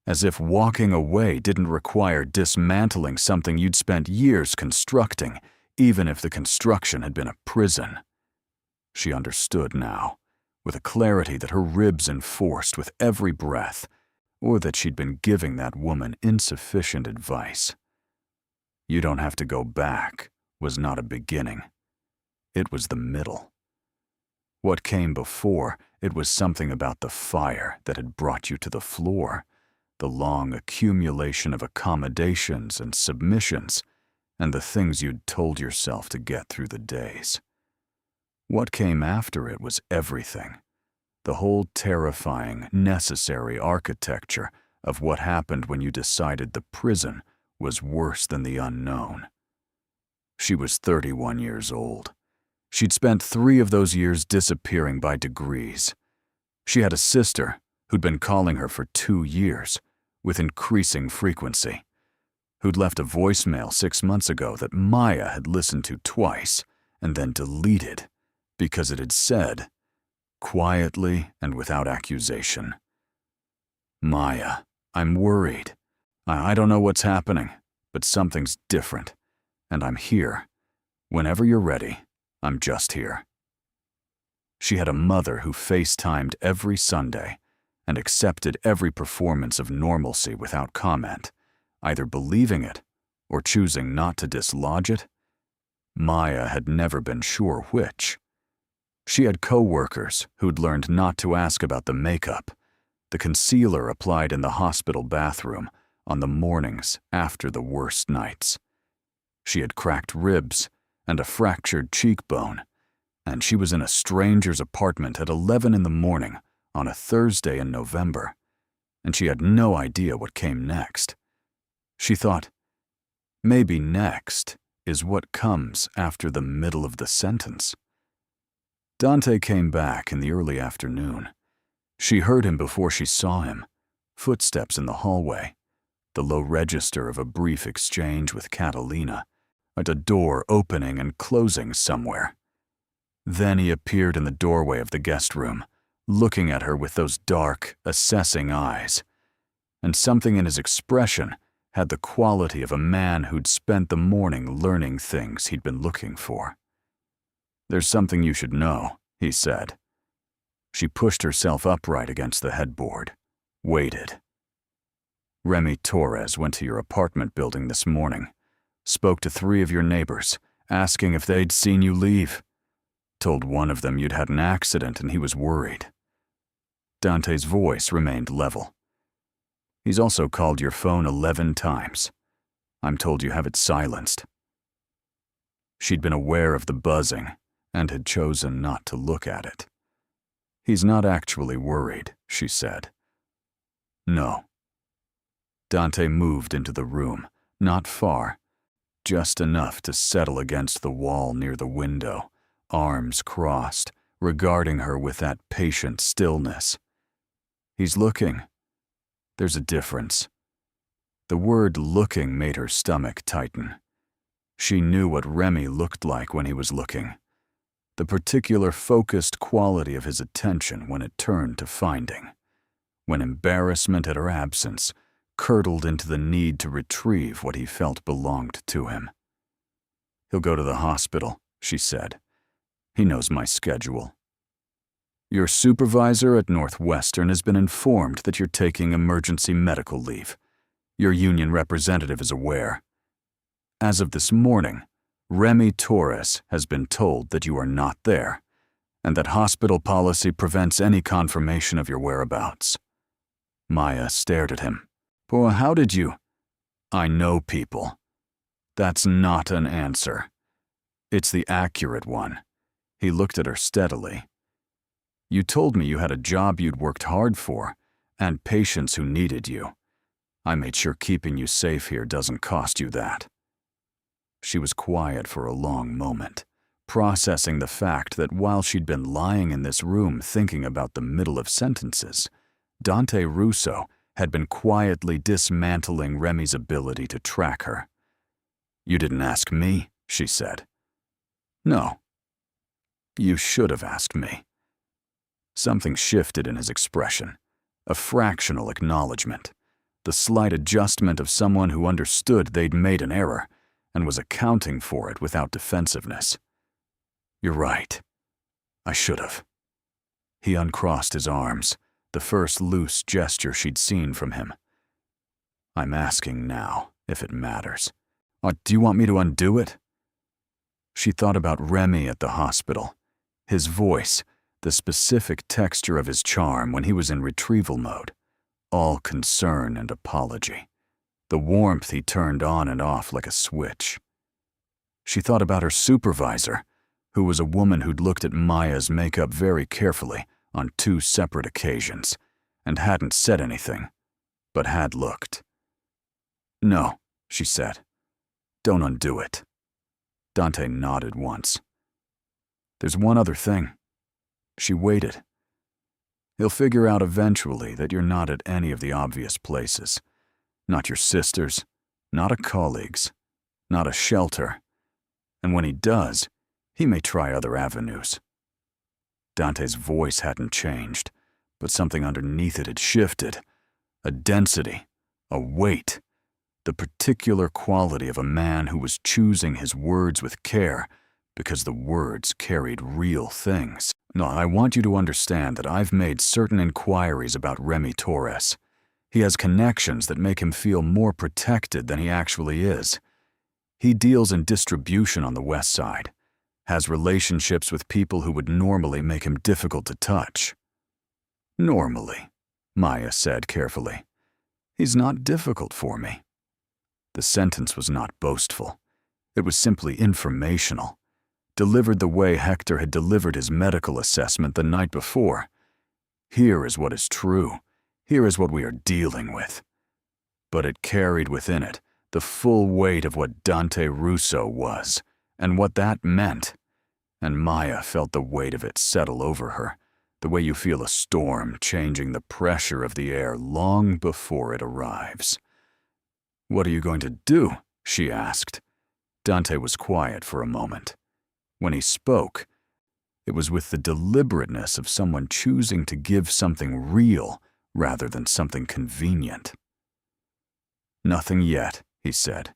as if walking away didn't require dismantling something you'd spent years constructing, even if the construction had been a prison. She understood now, with a clarity that her ribs enforced with every breath, or that she'd been giving that woman insufficient advice. You don't have to go back was not a beginning. It was the middle. What came before, it was something about the fire that had brought you to the floor, the long accumulation of accommodations and submissions, and the things you'd told yourself to get through the days. What came after it was everything, the whole terrifying, necessary architecture of what happened when you decided the prison was worse than the unknown. She was 31 years old. She'd spent 3 of those years disappearing by degrees. She had a sister who'd been calling her for 2 years, with increasing frequency, who'd left a voicemail 6 months ago that Maya had listened to twice and then deleted because it had said, quietly and without accusation, "Maya, I'm worried. I don't know what's happening, but something's different, and I'm here. Whenever you're ready, I'm just here." She had a mother who FaceTimed every Sunday and accepted every performance of normalcy without comment, either believing it or choosing not to dislodge it. Maya had never been sure which. She had co-workers who'd learned not to ask about the makeup, the concealer applied in the hospital bathroom on the mornings after the worst nights. She had cracked ribs and a fractured cheekbone, and she was in a stranger's apartment at 11 in the morning on a Thursday in November, and she had no idea what came next. She thought, maybe next is what comes after the middle of the sentence. Dante came back in the early afternoon. She heard him before she saw him, footsteps in the hallway, the low register of a brief exchange with Catalina, and a door opening and closing somewhere. Then he appeared in the doorway of the guest room, looking at her with those dark, assessing eyes. And something in his expression had the quality of a man who'd spent the morning learning things he'd been looking for. "There's something you should know," he said. She pushed herself upright against the headboard, waited. "Remy Torres went to your apartment building this morning, spoke to 3 of your neighbors, asking if they'd seen you leave. Told one of them you'd had an accident and he was worried." Dante's voice remained level. "He's also called your phone 11 times. I'm told you have it silenced." She'd been aware of the buzzing and had chosen not to look at it. "He's not actually worried," she said. "No." Dante moved into the room, not far, just enough to settle against the wall near the window, arms crossed, regarding her with that patient stillness. "He's looking. There's a difference." The word looking made her stomach tighten. She knew what Remy looked like when he was looking. The particular focused quality of his attention when it turned to finding. When embarrassment at her absence curdled into the need to retrieve what he felt belonged to him. "He'll go to the hospital," she said. "He knows my schedule. Your supervisor at Northwestern has been informed that you're taking emergency medical leave. Your union representative is aware. As of this morning, Remy Torres has been told that you are not there, and that hospital policy prevents any confirmation of your whereabouts." Maya stared at him. "Boy, how did you—" "I know people. That's not an answer. It's the accurate one." He looked at her steadily. "You told me you had a job you'd worked hard for, and patients who needed you. I made sure keeping you safe here doesn't cost you that." She was quiet for a long moment, processing the fact that while she'd been lying in this room thinking about the middle of sentences, Dante Russo had been quietly dismantling Remy's ability to track her. "You didn't ask me," she said. "No. You should have asked me." Something shifted in his expression, a fractional acknowledgement, the slight adjustment of someone who understood they'd made an error and was accounting for it without defensiveness. "You're right. I should have." He uncrossed his arms, the first loose gesture she'd seen from him. "I'm asking now, if it matters. Do you want me to undo it?" She thought about Remy at the hospital, his voice, the specific texture of his charm when he was in retrieval mode, all concern and apology, the warmth he turned on and off like a switch. She thought about her supervisor, who was a woman who'd looked at Maya's makeup very carefully on 2 separate occasions, and hadn't said anything, but had looked. "No," she said. "Don't undo it." Dante nodded once. "There's one other thing." She waited. "He'll figure out eventually that you're not at any of the obvious places. Not your sisters, not a colleague's, not a shelter. And when he does, he may try other avenues." Dante's voice hadn't changed, but something underneath it had shifted. A density, a weight, the particular quality of a man who was choosing his words with care because the words carried real things. "No, I want you to understand that I've made certain inquiries about Remy Torres. He has connections that make him feel more protected than he actually is. He deals in distribution on the West Side, has relationships with people who would normally make him difficult to touch." "Normally," Maya said carefully. "He's not difficult for me." The sentence was not boastful. It was simply informational, delivered the way Hector had delivered his medical assessment the night before. Here is what is true. Here is what we are dealing with. But it carried within it the full weight of what Dante Russo was, and what that meant. And Maya felt the weight of it settle over her, the way you feel a storm changing the pressure of the air long before it arrives. "What are you going to do?" she asked. Dante was quiet for a moment. When he spoke, it was with the deliberateness of someone choosing to give something real rather than something convenient. "Nothing yet," he said.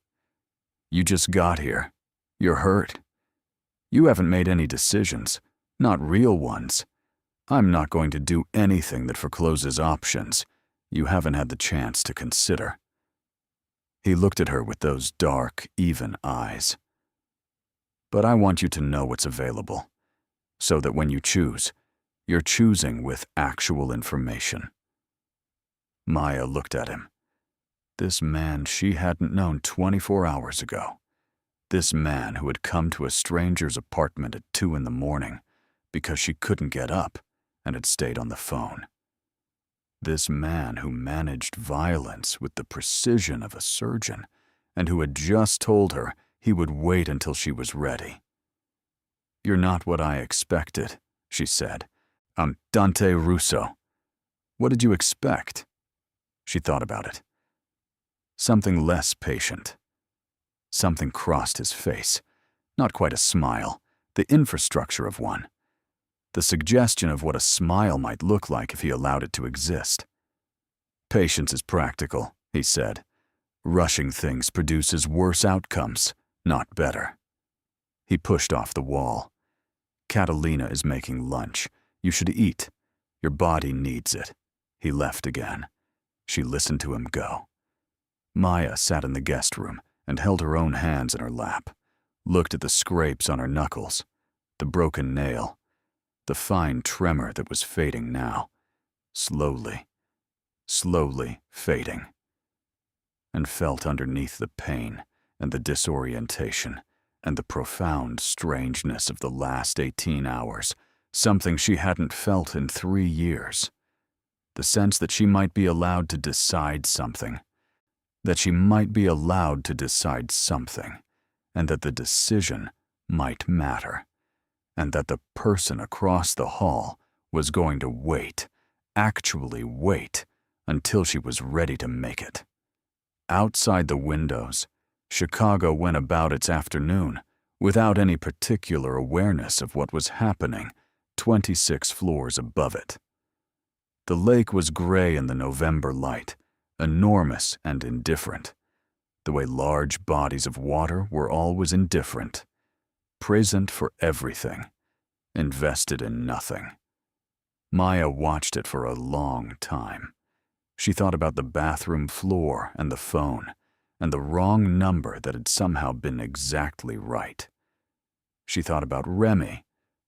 "You just got here. You're hurt. You haven't made any decisions, not real ones. I'm not going to do anything that forecloses options you haven't had the chance to consider." He looked at her with those dark, even eyes. "But I want you to know what's available, so that when you choose, you're choosing with actual information." Maya looked at him. This man she hadn't known 24 hours ago. This man who had come to a stranger's apartment at 2 in the morning because she couldn't get up and had stayed on the phone. This man who managed violence with the precision of a surgeon and who had just told her he would wait until she was ready. "You're not what I expected," she said. "I'm Dante Russo. What did you expect?" She thought about it. Something less patient. Something crossed his face. Not quite a smile, the infrastructure of one. The suggestion of what a smile might look like if he allowed it to exist. "Patience is practical," he said. "Rushing things produces worse outcomes, not better." He pushed off the wall. "Catalina is making lunch. You should eat. Your body needs it." He left again. She listened to him go. Maya sat in the guest room and held her own hands in her lap, looked at the scrapes on her knuckles, the broken nail, the fine tremor that was fading now, slowly fading, and felt underneath the pain and the disorientation and the profound strangeness of the last 18 hours, something she hadn't felt in 3 years. The sense that she might be allowed to decide something, and that the decision might matter, and that the person across the hall was going to wait, actually wait, until she was ready to make it. Outside the windows, Chicago went about its afternoon without any particular awareness of what was happening 26 floors above it. The lake was gray in the November light, enormous and indifferent, the way large bodies of water were always indifferent, present for everything, invested in nothing. Maya watched it for a long time. She thought about the bathroom floor and the phone, and the wrong number that had somehow been exactly right. She thought about Remy,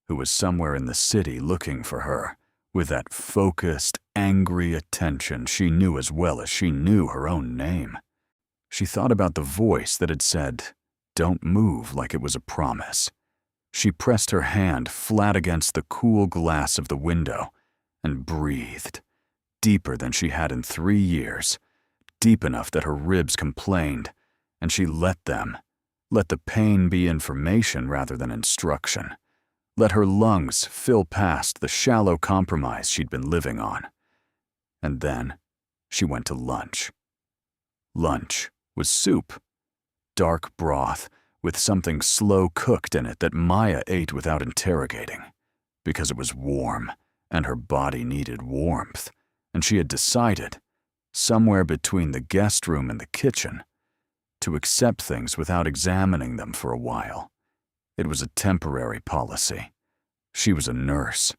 who was somewhere in the city looking for her, with that focused, angry attention she knew as well as she knew her own name. She thought about the voice that had said, "Don't move," like it was a promise. She pressed her hand flat against the cool glass of the window and breathed, deeper than she had in 3 years, deep enough that her ribs complained, and she let the pain be information rather than instruction. Let her lungs fill past the shallow compromise she'd been living on. And then she went to lunch. Lunch was soup, dark broth with something slow cooked in it that Maya ate without interrogating, because it was warm and her body needed warmth, and she had decided, somewhere between the guest room and the kitchen, to accept things without examining them for a while. It was a temporary policy. She was a nurse.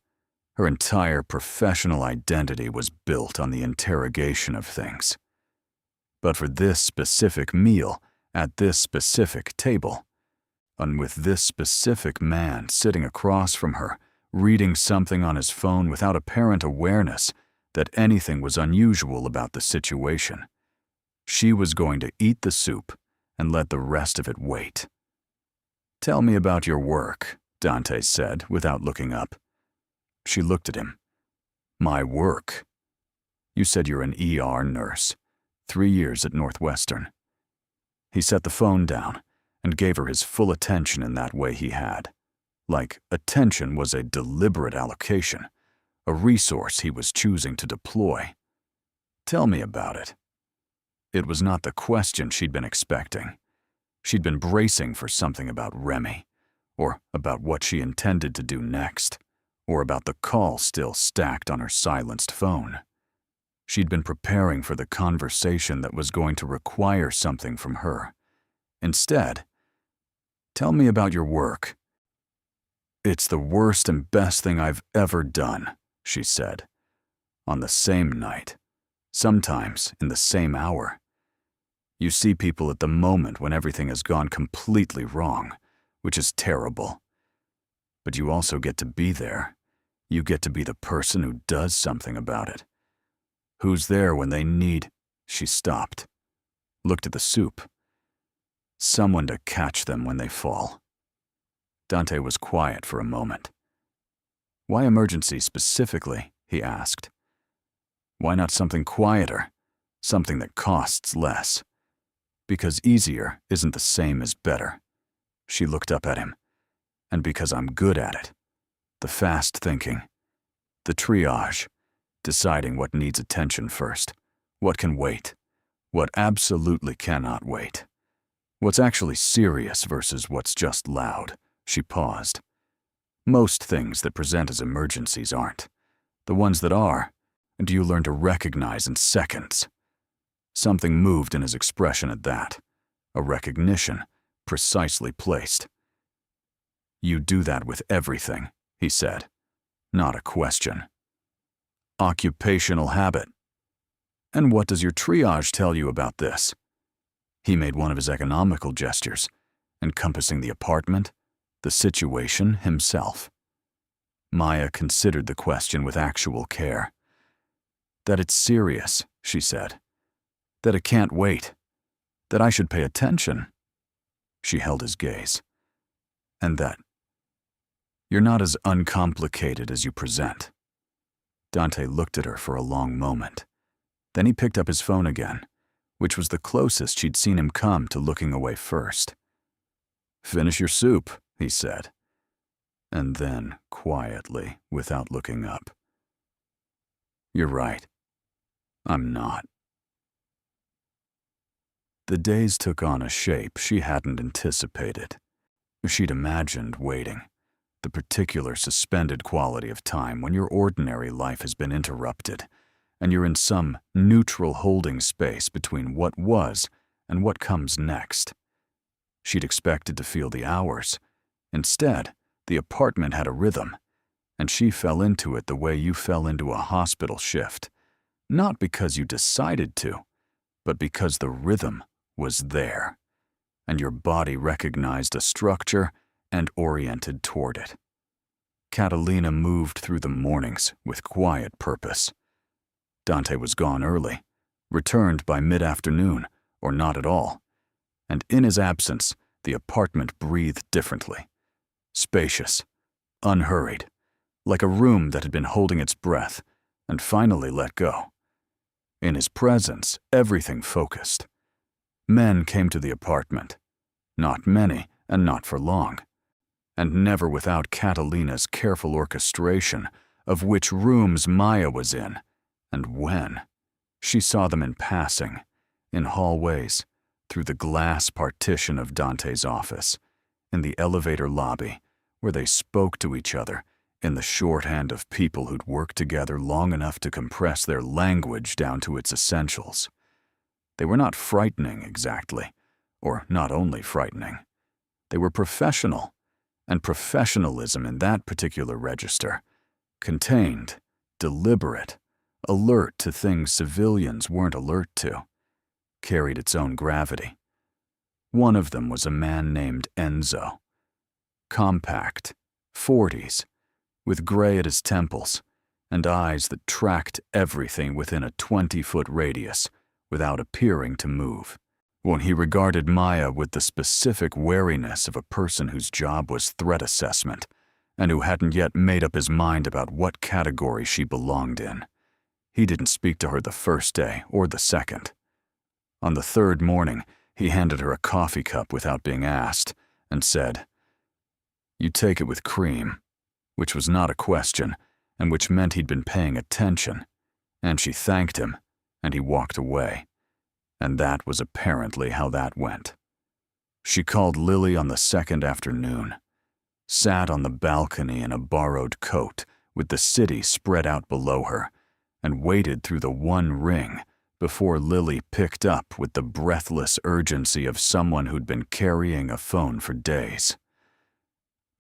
Her entire professional identity was built on the interrogation of things. But for this specific meal, at this specific table, and with this specific man sitting across from her, reading something on his phone without apparent awareness that anything was unusual about the situation, she was going to eat the soup and let the rest of it wait. "Tell me about your work," Dante said without looking up. She looked at him. "My work? You said you're an ER nurse, 3 years at Northwestern." He set the phone down and gave her his full attention in that way he had. Like attention was a deliberate allocation, a resource he was choosing to deploy. "Tell me about it." It was not the question she'd been expecting. She'd been bracing for something about Remy, or about what she intended to do next, or about the call still stacked on her silenced phone. She'd been preparing for the conversation that was going to require something from her. Instead, "Tell me about your work." "It's the worst and best thing I've ever done," she said. "On the same night. Sometimes in the same hour. You see people at the moment when everything has gone completely wrong, which is terrible. But you also get to be there. You get to be the person who does something about it. Who's there when they need—" She stopped, looked at the soup. "Someone to catch them when they fall." Dante was quiet for a moment. "Why emergency specifically?" he asked. "Why not something quieter, something that costs less? Because easier isn't the same as better." She looked up at him. "And because I'm good at it. The fast thinking. The triage. Deciding what needs attention first. What can wait. What absolutely cannot wait. What's actually serious versus what's just loud." She paused. "Most things that present as emergencies aren't. The ones that are, and you learn to recognize in seconds." Something moved in his expression at that. A recognition, precisely placed. "You do that with everything," he said. "Not a question." "Occupational habit." "And what does your triage tell you about this?" He made one of his economical gestures, encompassing the apartment, the situation, himself. Maya considered the question with actual care. "That it's serious," she said. "That it can't wait. That I should pay attention." She held his gaze. "And that you're not as uncomplicated as you present." Dante looked at her for a long moment. Then he picked up his phone again, which was the closest she'd seen him come to looking away first. "Finish your soup," he said. And then, quietly, without looking up, "You're right. I'm not." The days took on a shape she hadn't anticipated. She'd imagined waiting, the particular suspended quality of time when your ordinary life has been interrupted, and you're in some neutral holding space between what was and what comes next. She'd expected to feel the hours. Instead, the apartment had a rhythm, and she fell into it the way you fell into a hospital shift, not because you decided to, but because the rhythm was there, and your body recognized a structure and oriented toward it. Catalina moved through the mornings with quiet purpose. Dante was gone early, returned by mid-afternoon, or not at all, and in his absence, the apartment breathed differently. Spacious, unhurried, like a room that had been holding its breath and finally let go. In his presence, everything focused. Men came to the apartment. Not many, and not for long. And never without Catalina's careful orchestration of which rooms Maya was in, and when. She saw them in passing, in hallways, through the glass partition of Dante's office, in the elevator lobby, where they spoke to each other in the shorthand of people who'd worked together long enough to compress their language down to its essentials. They were not frightening exactly, or not only frightening. They were professional, and professionalism in that particular register, contained, deliberate, alert to things civilians weren't alert to, carried its own gravity. One of them was a man named Enzo. Compact, 40s, with gray at his temples, and eyes that tracked everything within a 20-foot radius without appearing to move. When he regarded Maya with the specific wariness of a person whose job was threat assessment, and who hadn't yet made up his mind about what category she belonged in. He didn't speak to her the first day or the second. On the third morning, He handed her a coffee cup without being asked and said, "You take it with cream," which was not a question, and which meant he'd been paying attention. And she thanked him, and he walked away. And that was apparently how that went. She called Lily on the second afternoon, sat on the balcony in a borrowed coat with the city spread out below her, and waited through the one ring before Lily picked up with the breathless urgency of someone who'd been carrying a phone for days.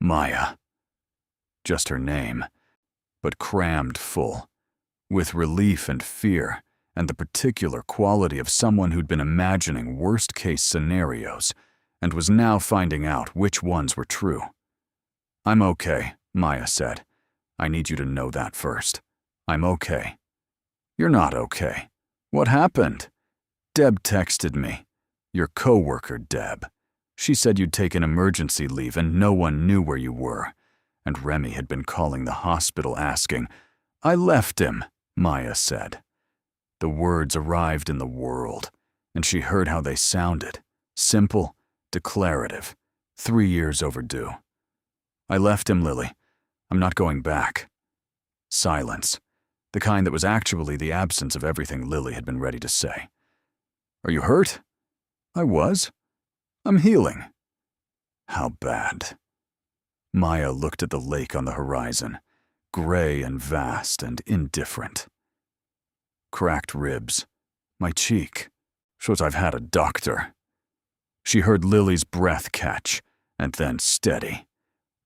Maya. Just her name, but crammed full, with relief and fear and the particular quality of someone who'd been imagining worst-case scenarios and was now finding out which ones were true. "I'm okay," Maya said. "I need you to know that first. I'm okay." "You're not okay. What happened?" "Deb texted me. Your coworker, Deb. She said you'd taken emergency leave and no one knew where you were. And Remy had been calling the hospital asking." "I left him," Maya said. The words arrived in the world, and she heard how they sounded. Simple, declarative, 3 years overdue. "I left him, Lily. I'm not going back." Silence, the kind that was actually the absence of everything Lily had been ready to say. "Are you hurt?" "I was. I'm healing." "How bad?" Maya looked at the lake on the horizon, gray and vast and indifferent. "Cracked ribs. My cheek. Shows I've had a doctor." She heard Lily's breath catch, and then steady.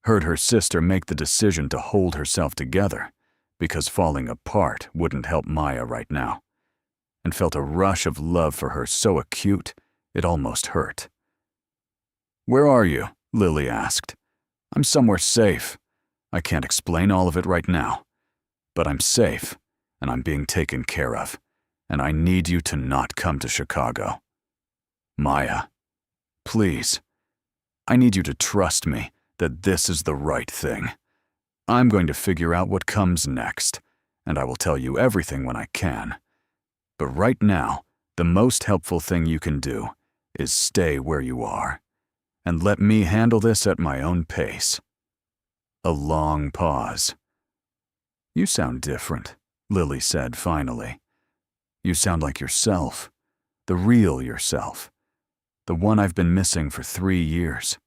Heard her sister make the decision to hold herself together, because falling apart wouldn't help Maya right now, and felt a rush of love for her so acute it almost hurt. "Where are you?" Lily asked. "I'm somewhere safe. I can't explain all of it right now, but I'm safe, and I'm being taken care of, and I need you to not come to Chicago." "Maya, please. I need you to trust me that this is the right thing. I'm going to figure out what comes next, and I will tell you everything when I can. But right now, the most helpful thing you can do is stay where you are, and let me handle this at my own pace." A long pause. "You sound different," Lily said finally. "You sound like yourself, the real yourself, the one I've been missing for 3 years."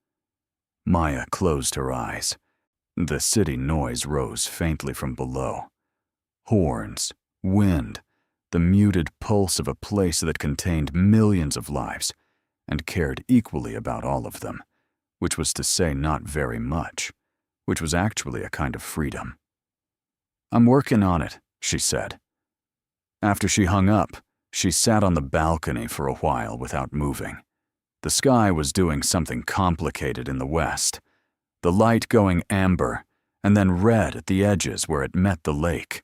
Maya closed her eyes. The city noise rose faintly from below. Horns, wind, the muted pulse of a place that contained millions of lives and cared equally about all of them, which was to say not very much, which was actually a kind of freedom. "I'm working on it," she said. After she hung up, she sat on the balcony for a while without moving. The sky was doing something complicated in the west, the light going amber and then red at the edges where it met the lake,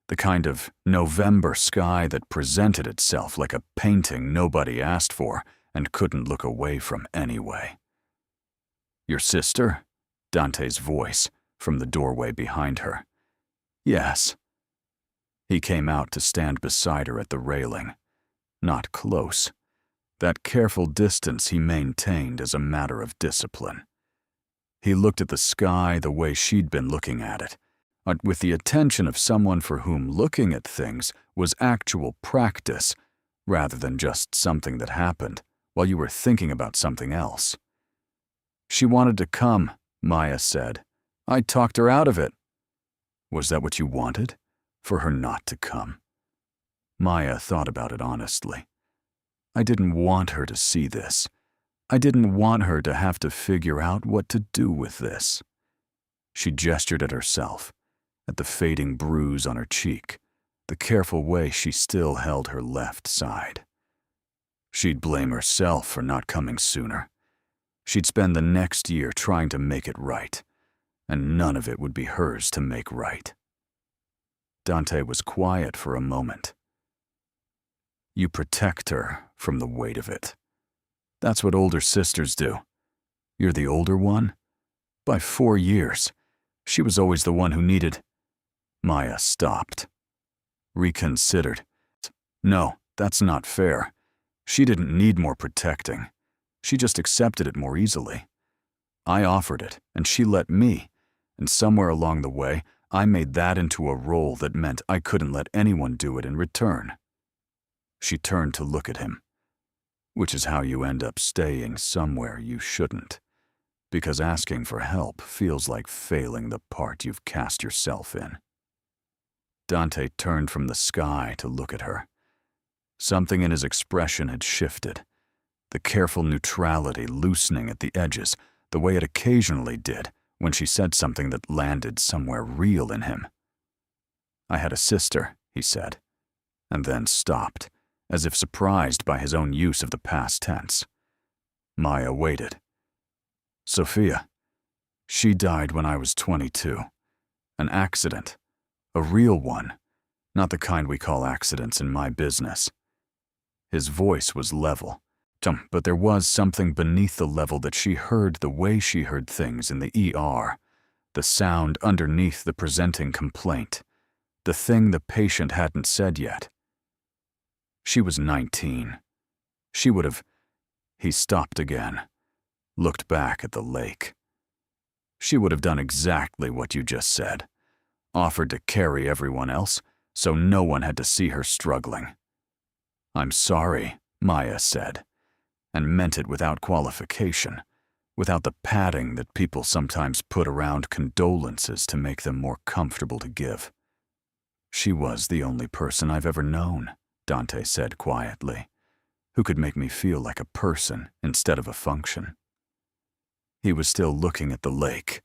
the kind of November sky that presented itself like a painting nobody asked for and couldn't look away from anyway. "Your sister?" Dante's voice from the doorway behind her. "Yes." He came out to stand beside her at the railing. Not close. That careful distance he maintained as a matter of discipline. He looked at the sky the way she'd been looking at it, with the attention of someone for whom looking at things was actual practice rather than just something that happened while you were thinking about something else. "She wanted to come," Maya said. "I talked her out of it." "Was that what you wanted? For her not to come?" Maya thought about it honestly. "I didn't want her to see this. I didn't want her to have to figure out what to do with this." She gestured at herself, at the fading bruise on her cheek, the careful way she still held her left side. She'd blame herself for not coming sooner. She'd spend the next year trying to make it right, and none of it would be hers to make right. Dante was quiet for a moment. "You protect her from the weight of it. That's what older sisters do. You're the older one? By 4 years. She was always the one who needed—" Maya stopped. Reconsidered. "No, that's not fair. She didn't need more protecting. She just accepted it more easily. I offered it, and she let me, and somewhere along the way, I made that into a role that meant I couldn't let anyone do it in return. She turned to look at him, which is how you end up staying somewhere you shouldn't, because asking for help feels like failing the part you've cast yourself in. Dante turned from the sky to look at her. Something in his expression had shifted, the careful neutrality loosening at the edges, the way it occasionally did when she said something that landed somewhere real in him. "I had a sister," he said, and then stopped, as if surprised by his own use of the past tense. Maya waited. "Sophia. She died when I was 22. An accident. A real one. Not the kind we call accidents in my business." His voice was level, but there was something beneath the level that she heard the way she heard things in the ER, the sound underneath the presenting complaint, the thing the patient hadn't said yet. She was 19. She would have... He stopped again, looked back at the lake. She would have done exactly what you just said, offered to carry everyone else so no one had to see her struggling. "I'm sorry," Maya said, and meant it without qualification, without the padding that people sometimes put around condolences to make them more comfortable to give. "She was the only person I've ever known," Dante said quietly, "who could make me feel like a person instead of a function." He was still looking at the lake.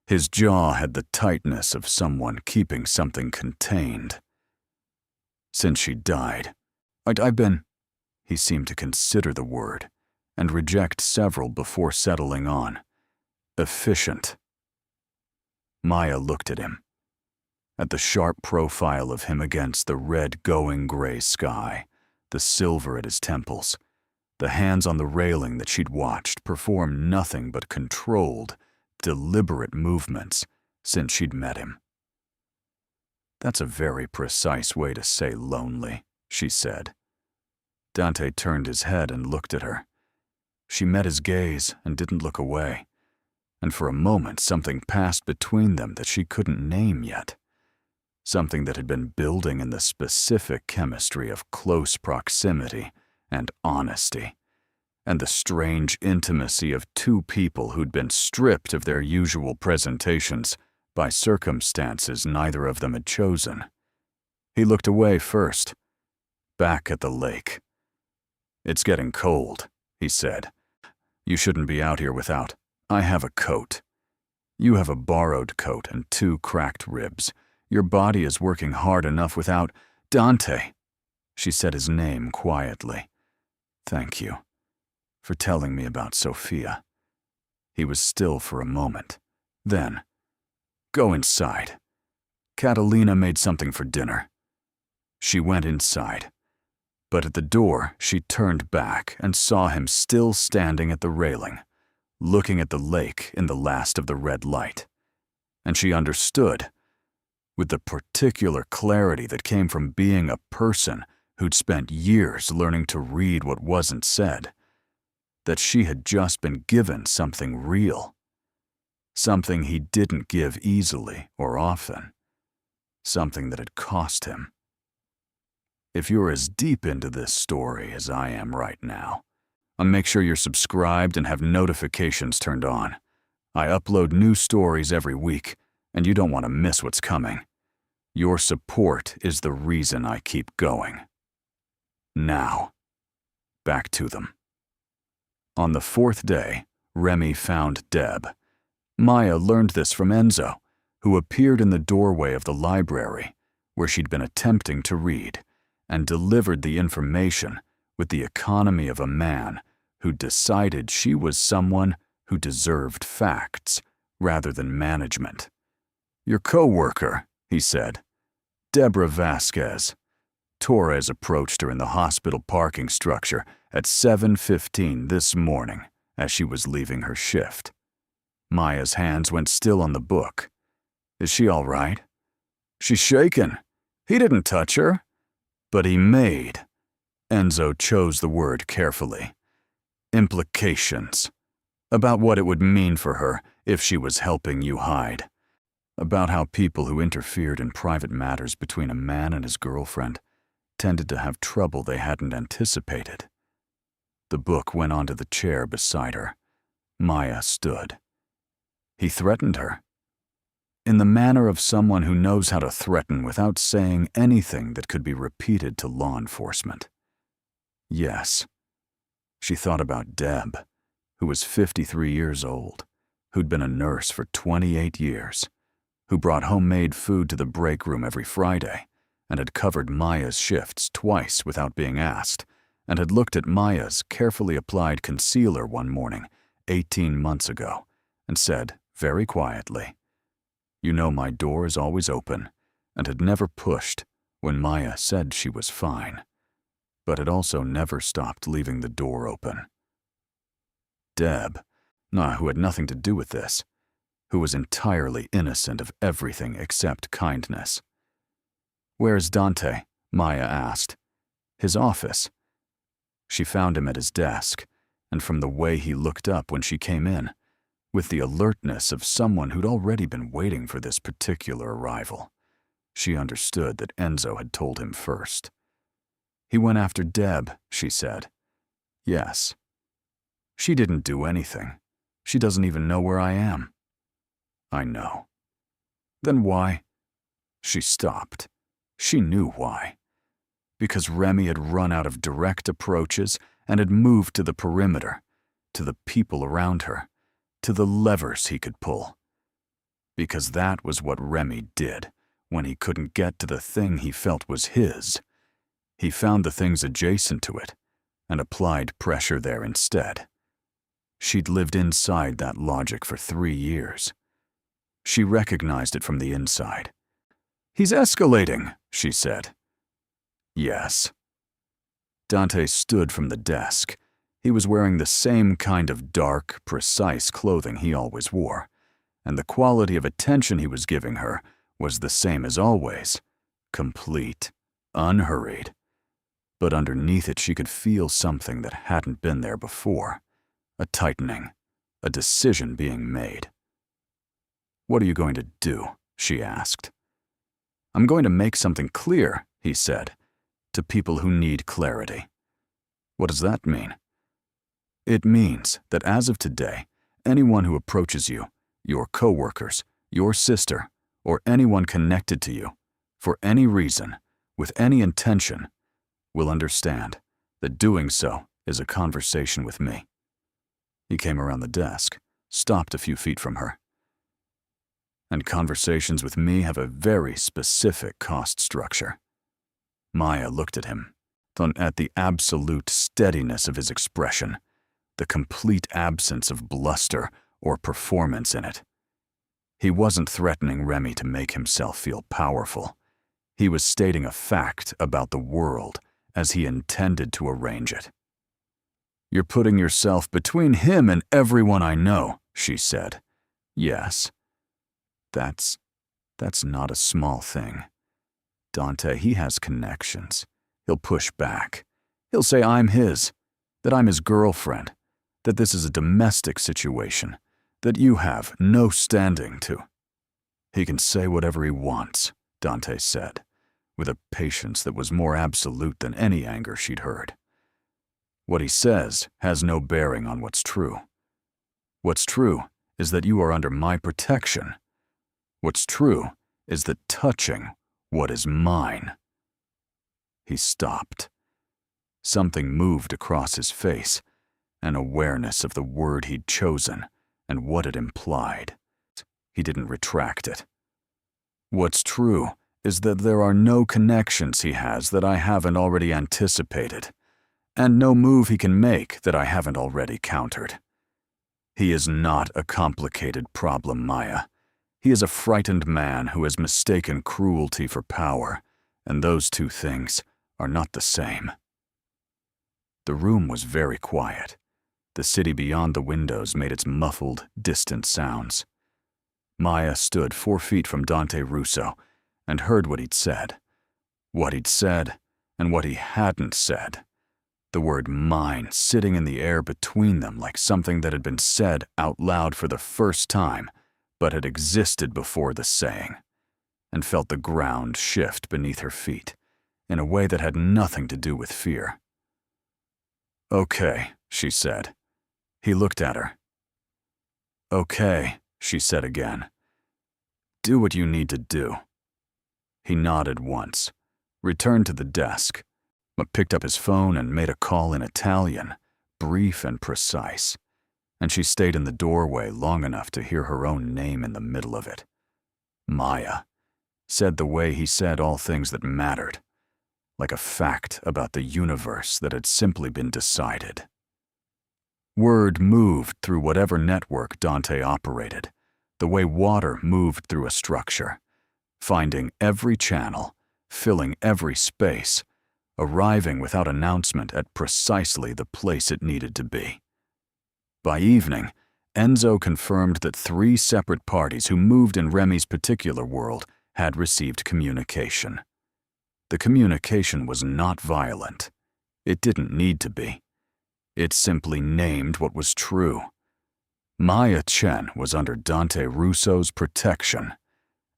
His jaw had the tightness of someone keeping something contained. "Since she died, I've been..." He seemed to consider the word and reject several before settling on. "Efficient." Maya looked at him, at the sharp profile of him against the red going-gray sky, the silver at his temples, the hands on the railing that she'd watched perform nothing but controlled, deliberate movements since she'd met him. "That's a very precise way to say lonely," she said. Dante turned his head and looked at her. She met his gaze and didn't look away, and for a moment something passed between them that she couldn't name yet. Something that had been building in the specific chemistry of close proximity and honesty, and the strange intimacy of two people who'd been stripped of their usual presentations by circumstances neither of them had chosen. He looked away first, back at the lake. "It's getting cold," he said. "You shouldn't be out here without... I have a coat. You have a borrowed coat and 2 cracked ribs. Your body is working hard enough without... Dante!" She said his name quietly. "Thank you for telling me about Sophia." He was still for a moment. Then, "Go inside. Catalina made something for dinner." She went inside, but at the door she turned back and saw him still standing at the railing, looking at the lake in the last of the red light. And she understood, with the particular clarity that came from being a person who'd spent years learning to read what wasn't said, that she had just been given something real, something he didn't give easily or often, something that had cost him. If you're as deep into this story as I am right now, make sure you're subscribed and have notifications turned on. I upload new stories every week, and you don't want to miss what's coming. Your support is the reason I keep going. Now, back to them. On the 4th day, Remy found Deb. Maya learned this from Enzo, who appeared in the doorway of the library, where she'd been attempting to read, and delivered the information with the economy of a man who decided she was someone who deserved facts rather than management. "Your co-worker," he said. "Deborah Vasquez." Torres approached her in the hospital parking structure at 7:15 this morning as she was leaving her shift. Maya's hands went still on the book. "Is she all right?" "She's shaken. He didn't touch her." "But he made." Enzo chose the word carefully. Implications. About what it would mean for her if she was helping you hide. About how people who interfered in private matters between a man and his girlfriend tended to have trouble they hadn't anticipated. The book went onto the chair beside her. Maya stood. He threatened her. In the manner of someone who knows how to threaten without saying anything that could be repeated to law enforcement. Yes. She thought about Deb, who was 53 years old, who'd been a nurse for 28 years, who brought homemade food to the break room every Friday, and had covered Maya's shifts twice without being asked, and had looked at Maya's carefully applied concealer one morning 18 months ago, and said, very quietly, "You know my door is always open," and had never pushed when Maya said she was fine, but had also never stopped leaving the door open. Deb, who had nothing to do with this, who was entirely innocent of everything except kindness. "Where's Dante?" Maya asked. "His office." She found him at his desk, and from the way he looked up when she came in, with the alertness of someone who'd already been waiting for this particular arrival, she understood that Enzo had told him first. "He went after Deb," she said. "Yes." "She didn't do anything. She doesn't even know where I am." "I know." "Then why?" She stopped. She knew why. Because Remy had run out of direct approaches and had moved to the perimeter, to the people around her, to the levers he could pull. Because that was what Remy did when he couldn't get to the thing he felt was his. He found the things adjacent to it and applied pressure there instead. She'd lived inside that logic for 3 years. She recognized it from the inside. "He's escalating," she said. "Yes." Dante stood from the desk. He was wearing the same kind of dark, precise clothing he always wore, and the quality of attention he was giving her was the same as always, complete, unhurried. But underneath it she could feel something that hadn't been there before, a tightening, a decision being made. "What are you going to do?" she asked. "I'm going to make something clear," he said, "to people who need clarity." "What does that mean?" "It means that as of today, anyone who approaches you, your coworkers, your sister, or anyone connected to you, for any reason, with any intention, will understand that doing so is a conversation with me." He came around the desk, stopped a few feet from her. "And conversations with me have a very specific cost structure." Maya looked at him, at the absolute steadiness of his expression, the complete absence of bluster or performance in it. He wasn't threatening Remy to make himself feel powerful. He was stating a fact about the world as he intended to arrange it. "You're putting yourself between him and everyone I know," she said. "Yes. That's not a small thing. Dante, he has connections. He'll push back. He'll say I'm his, that I'm his girlfriend, that this is a domestic situation, that you have no standing to." "He can say whatever he wants," Dante said, with a patience that was more absolute than any anger she'd heard. "What he says has no bearing on what's true. What's true is that you are under my protection. What's true is that touching what is mine." He stopped. Something moved across his face, an awareness of the word he'd chosen and what it implied. He didn't retract it. "What's true is that there are no connections he has that I haven't already anticipated, and no move he can make that I haven't already countered. He is not a complicated problem, Maya. He is a frightened man who has mistaken cruelty for power, and those two things are not the same." The room was very quiet. The city beyond the windows made its muffled, distant sounds. Maya stood 4 feet from Dante Russo and heard what he'd said and what he hadn't said, The word mine sitting in the air between them like something that had been said out loud for the first time, but had existed before the saying, and felt the ground shift beneath her feet in a way that had nothing to do with fear. "Okay," she said. He looked at her. "Okay," she said again. "Do what you need to do." He nodded once, returned to the desk, but picked up his phone and made a call in Italian, brief and precise, and she stayed in the doorway long enough to hear her own name in the middle of it. Maya, said the way he said all things that mattered, like a fact about the universe that had simply been decided. Word moved through whatever network Dante operated, the way water moved through a structure, finding every channel, filling every space, arriving without announcement at precisely the place it needed to be. By evening, Enzo confirmed that 3 separate parties who moved in Remy's particular world had received communication. The communication was not violent. It didn't need to be. It simply named what was true. Maya Chen was under Dante Russo's protection,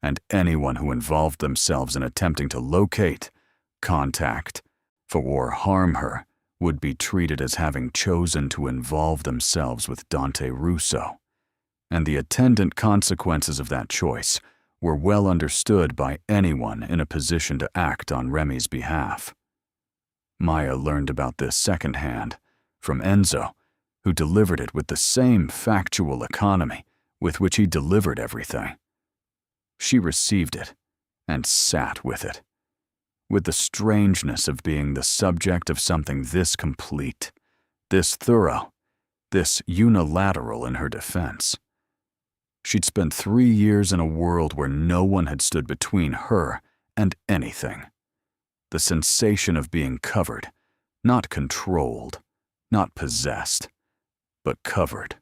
and anyone who involved themselves in attempting to locate, contact, or harm her would be treated as having chosen to involve themselves with Dante Russo, and the attendant consequences of that choice were well understood by anyone in a position to act on Remy's behalf. Maya learned about this secondhand from Enzo, who delivered it with the same factual economy with which he delivered everything. She received it and sat with it, with the strangeness of being the subject of something this complete, this thorough, this unilateral in her defense. She'd spent 3 years in a world where no one had stood between her and anything. The sensation of being covered, not controlled, not possessed, but covered,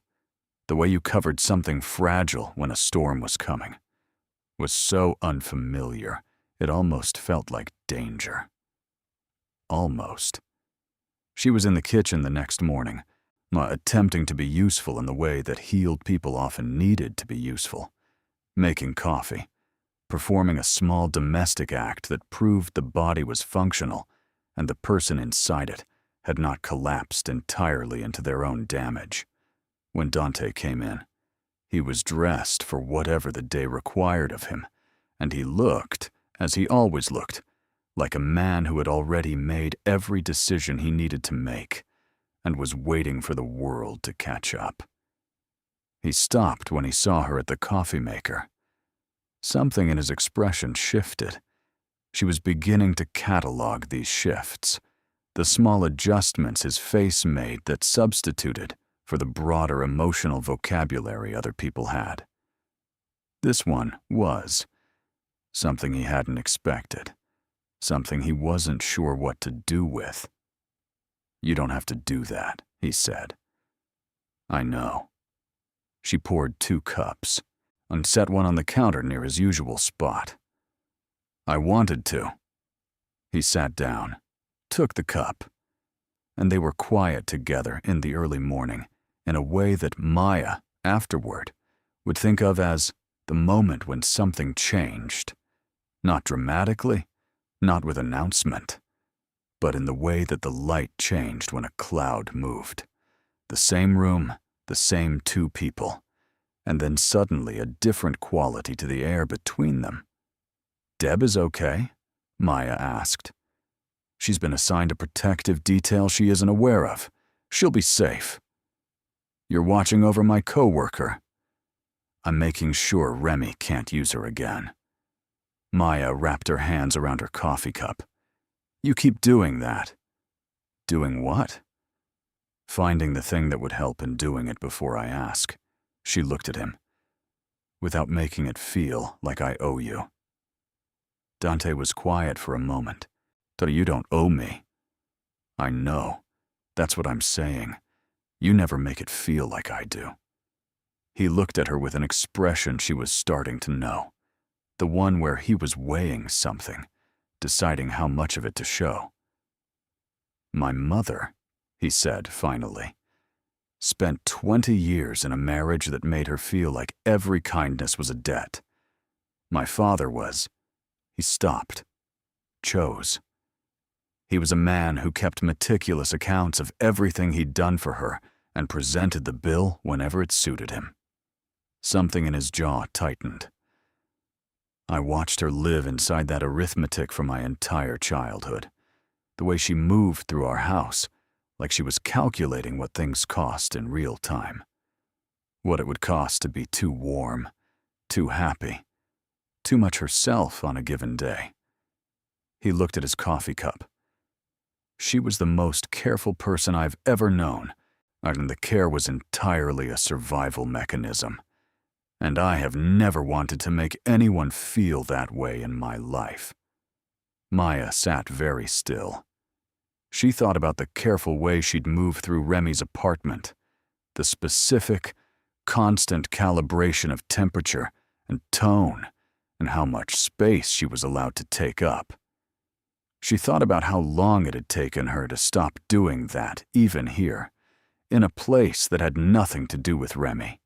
the way you covered something fragile when a storm was coming, was so unfamiliar it almost felt like danger. Almost. She was in the kitchen the next morning, attempting to be useful in the way that healed people often needed to be useful, making coffee, performing a small domestic act that proved the body was functional and the person inside it had not collapsed entirely into their own damage. When Dante came in, he was dressed for whatever the day required of him, and he looked, as he always looked, like a man who had already made every decision he needed to make and was waiting for the world to catch up. He stopped when he saw her at the coffee maker. Something in his expression shifted. She was beginning to catalog these shifts, the small adjustments his face made that substituted for the broader emotional vocabulary other people had. This one was something he hadn't expected, something he wasn't sure what to do with. "You don't have to do that," he said. "I know." She poured 2 cups and set one on the counter near his usual spot. "I wanted to." He sat down, took the cup, and they were quiet together in the early morning in a way that Maya, afterward, would think of as the moment when something changed. Not dramatically, not with announcement, but in the way that the light changed when a cloud moved. The same room, the same 2 people, and then suddenly a different quality to the air between them. "Deb is okay?" Maya asked. "She's been assigned a protective detail she isn't aware of. She'll be safe." "You're watching over my coworker." "I'm making sure Remy can't use her again." Maya wrapped her hands around her coffee cup. "You keep doing that." "Doing what?" "Finding the thing that would help and doing it before I ask." She looked at him. "Without making it feel like I owe you." Dante was quiet for a moment. "You don't owe me." "I know. That's what I'm saying. You never make it feel like I do." He looked at her with an expression she was starting to know, the one where he was weighing something, deciding how much of it to show. "My mother," he said finally. Spent 20 years in a marriage that made her feel like every kindness was a debt. My father was. He stopped. Chose. He was a man who kept meticulous accounts of everything he'd done for her and presented the bill whenever it suited him. Something in his jaw tightened. I watched her live inside that arithmetic for my entire childhood. The way she moved through our house, like she was calculating what things cost in real time. What it would cost to be too warm, too happy, too much herself on a given day. He looked at his coffee cup. She was the most careful person I've ever known, and the care was entirely a survival mechanism. And I have never wanted to make anyone feel that way in my life. Maya sat very still. She thought about the careful way she'd move through Remy's apartment, the specific, constant calibration of temperature and tone, and how much space she was allowed to take up. She thought about how long it had taken her to stop doing that, even here, in a place that had nothing to do with Remy.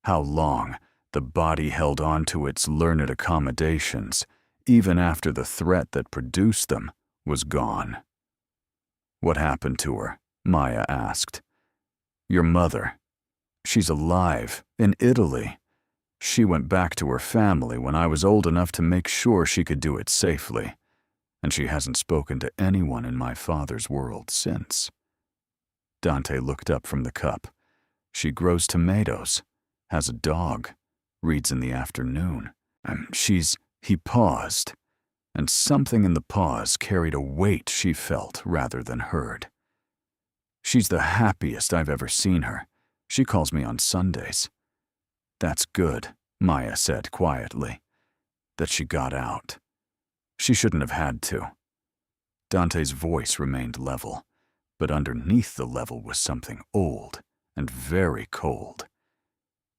How long the body held on to its learned accommodations, even after the threat that produced them was gone. What happened to her? Maya asked. Your mother. She's alive, in Italy. She went back to her family when I was old enough to make sure she could do it safely, and she hasn't spoken to anyone in my father's world since. Dante looked up from the cup. She grows tomatoes, has a dog, reads in the afternoon. He paused, and something in the pause carried a weight she felt rather than heard. She's the happiest I've ever seen her. She calls me on Sundays. That's good, Maya said quietly, that she got out. She shouldn't have had to. Dante's voice remained level, but underneath the level was something old and very cold.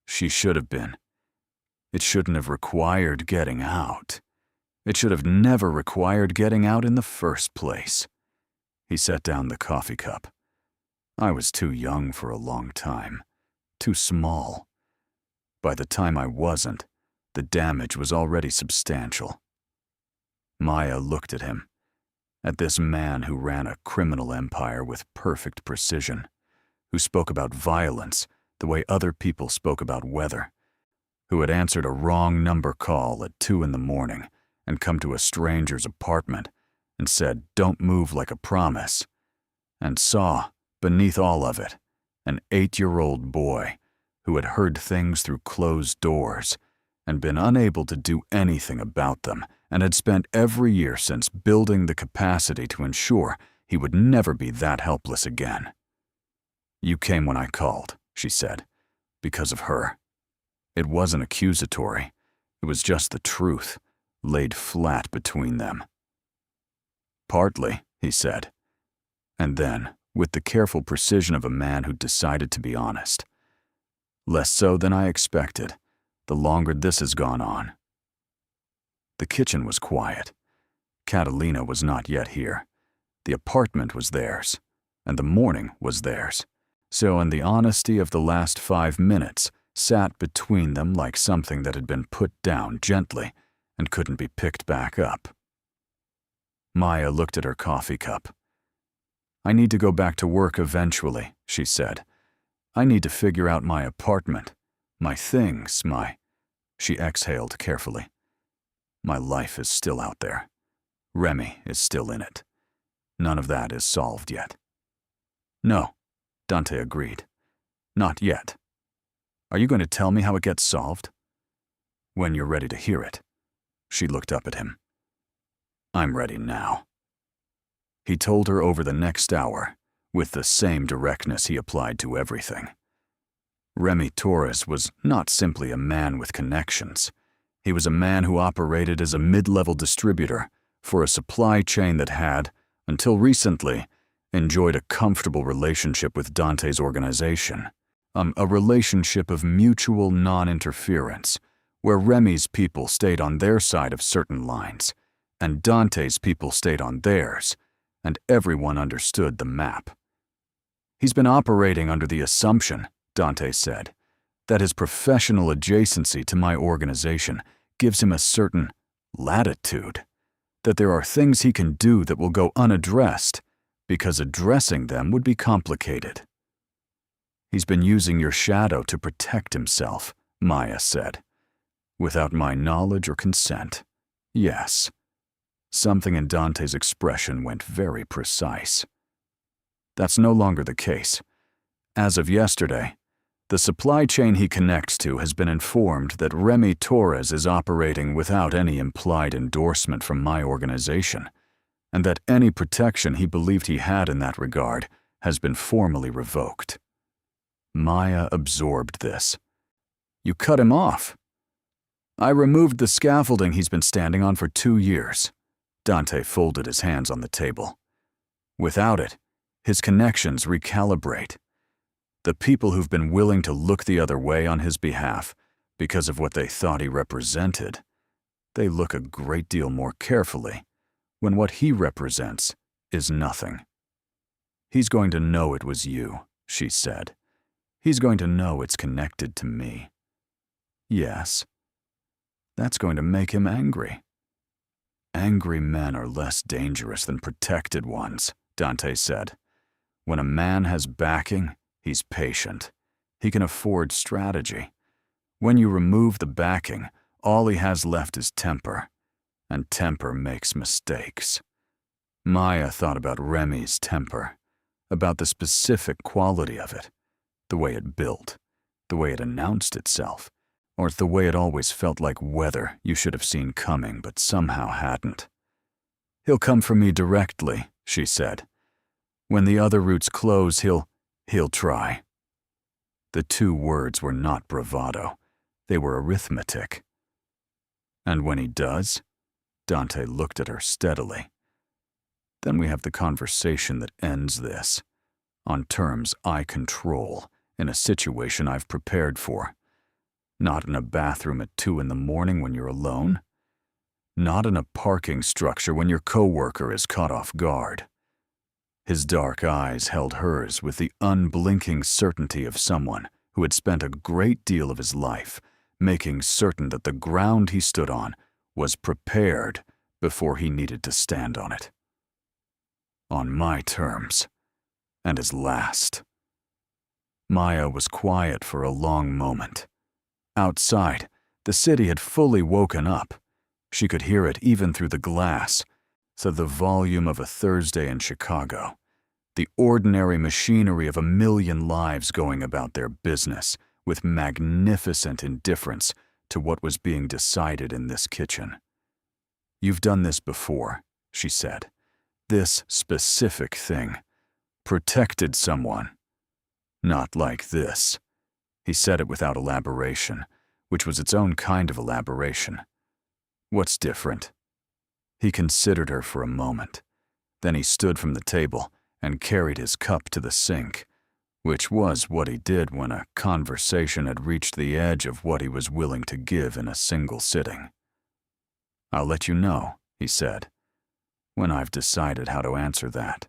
She should have been. It shouldn't have required getting out. It should have never required getting out in the first place. He set down the coffee cup. I was too young for a long time, too small. By the time I wasn't, the damage was already substantial. Maya looked at him, at this man who ran a criminal empire with perfect precision, who spoke about violence the way other people spoke about weather, who had answered a wrong number call at 2 a.m. and come to a stranger's apartment and said, "Don't move like a promise," and saw, beneath all of it, an 8-year-old boy who had heard things through closed doors and been unable to do anything about them, and had spent every year since building the capacity to ensure he would never be that helpless again. You came when I called, she said, because of her. It wasn't accusatory. It was just the truth, laid flat between them. Partly, he said. And then, with the careful precision of a man who decided to be honest. Less so than I expected, the longer this has gone on. The kitchen was quiet. Catalina was not yet here. The apartment was theirs, and the morning was theirs. So in the honesty of the last 5 minutes sat between them like something that had been put down gently and couldn't be picked back up. Maya looked at her coffee cup. I need to go back to work eventually, she said. I need to figure out my apartment, my things, She exhaled carefully. My life is still out there. Remy is still in it. None of that is solved yet. No, Dante agreed. Not yet. Are you going to tell me how it gets solved? When you're ready to hear it. She looked up at him. I'm ready now. He told her over the next hour, with the same directness he applied to everything. Remy Torres was not simply a man with connections. He was a man who operated as a mid-level distributor for a supply chain that had, until recently, enjoyed a comfortable relationship with Dante's organization. A relationship of mutual non-interference, where Remy's people stayed on their side of certain lines, and Dante's people stayed on theirs, and everyone understood the map. He's been operating under the assumption, Dante said, that his professional adjacency to my organization gives him a certain latitude, that there are things he can do that will go unaddressed because addressing them would be complicated. He's been using your shadow to protect himself, Maya said. Without my knowledge or consent, yes. Something in Dante's expression went very precise. That's no longer the case. As of yesterday, the supply chain he connects to has been informed that Remy Torres is operating without any implied endorsement from my organization, and that any protection he believed he had in that regard has been formally revoked. Maya absorbed this. You cut him off. I removed the scaffolding he's been standing on for 2 years. Dante folded his hands on the table. Without it, his connections recalibrate. The people who've been willing to look the other way on his behalf because of what they thought he represented, they look a great deal more carefully when what he represents is nothing. He's going to know it was you, she said. He's going to know it's connected to me. Yes. That's going to make him angry. Angry men are less dangerous than protected ones, Dante said. When a man has backing, he's patient. He can afford strategy. When you remove the backing, all he has left is temper, and temper makes mistakes. Maya thought about Remy's temper, about the specific quality of it, the way it built, the way it announced itself, or the way it always felt like weather you should have seen coming but somehow hadn't. He'll come for me directly, she said. When the other routes close, he'll try. The 2 words were not bravado. They were arithmetic. And when he does, Dante looked at her steadily. Then we have the conversation that ends this, on terms I control, in a situation I've prepared for. Not in a bathroom at 2 in the morning when you're alone. Not in a parking structure when your coworker is caught off guard. His dark eyes held hers with the unblinking certainty of someone who had spent a great deal of his life making certain that the ground he stood on was prepared before he needed to stand on it. On my terms, and his last. Maya was quiet for a long moment. Outside, the city had fully woken up. She could hear it even through the glass, so the volume of a Thursday in Chicago, the ordinary machinery of 1 million lives going about their business with magnificent indifference to what was being decided in this kitchen. You've done this before, she said. This specific thing. Protected someone. Not like this. He said it without elaboration, which was its own kind of elaboration. What's different? He considered her for a moment. Then he stood from the table and carried his cup to the sink, which was what he did when a conversation had reached the edge of what he was willing to give in a single sitting. I'll let you know, he said, when I've decided how to answer that.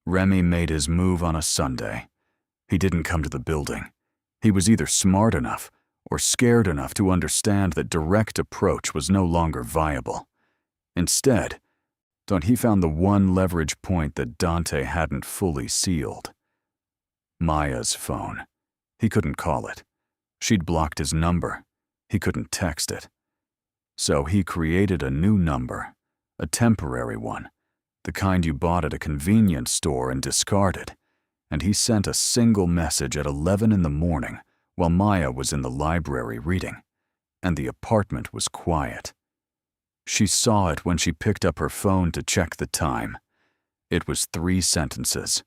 Remy made his move on a Sunday. He didn't come to the building. He was either smart enough or scared enough to understand that direct approach was no longer viable. Instead, he found the one leverage point that Dante hadn't fully sealed. Maya's phone. He couldn't call it. She'd blocked his number. He couldn't text it. So he created a new number, a temporary one, the kind you bought at a convenience store and discarded, and he sent a single message at 11 in the morning while Maya was in the library reading, and the apartment was quiet. She saw it when she picked up her phone to check the time. It was 3 sentences.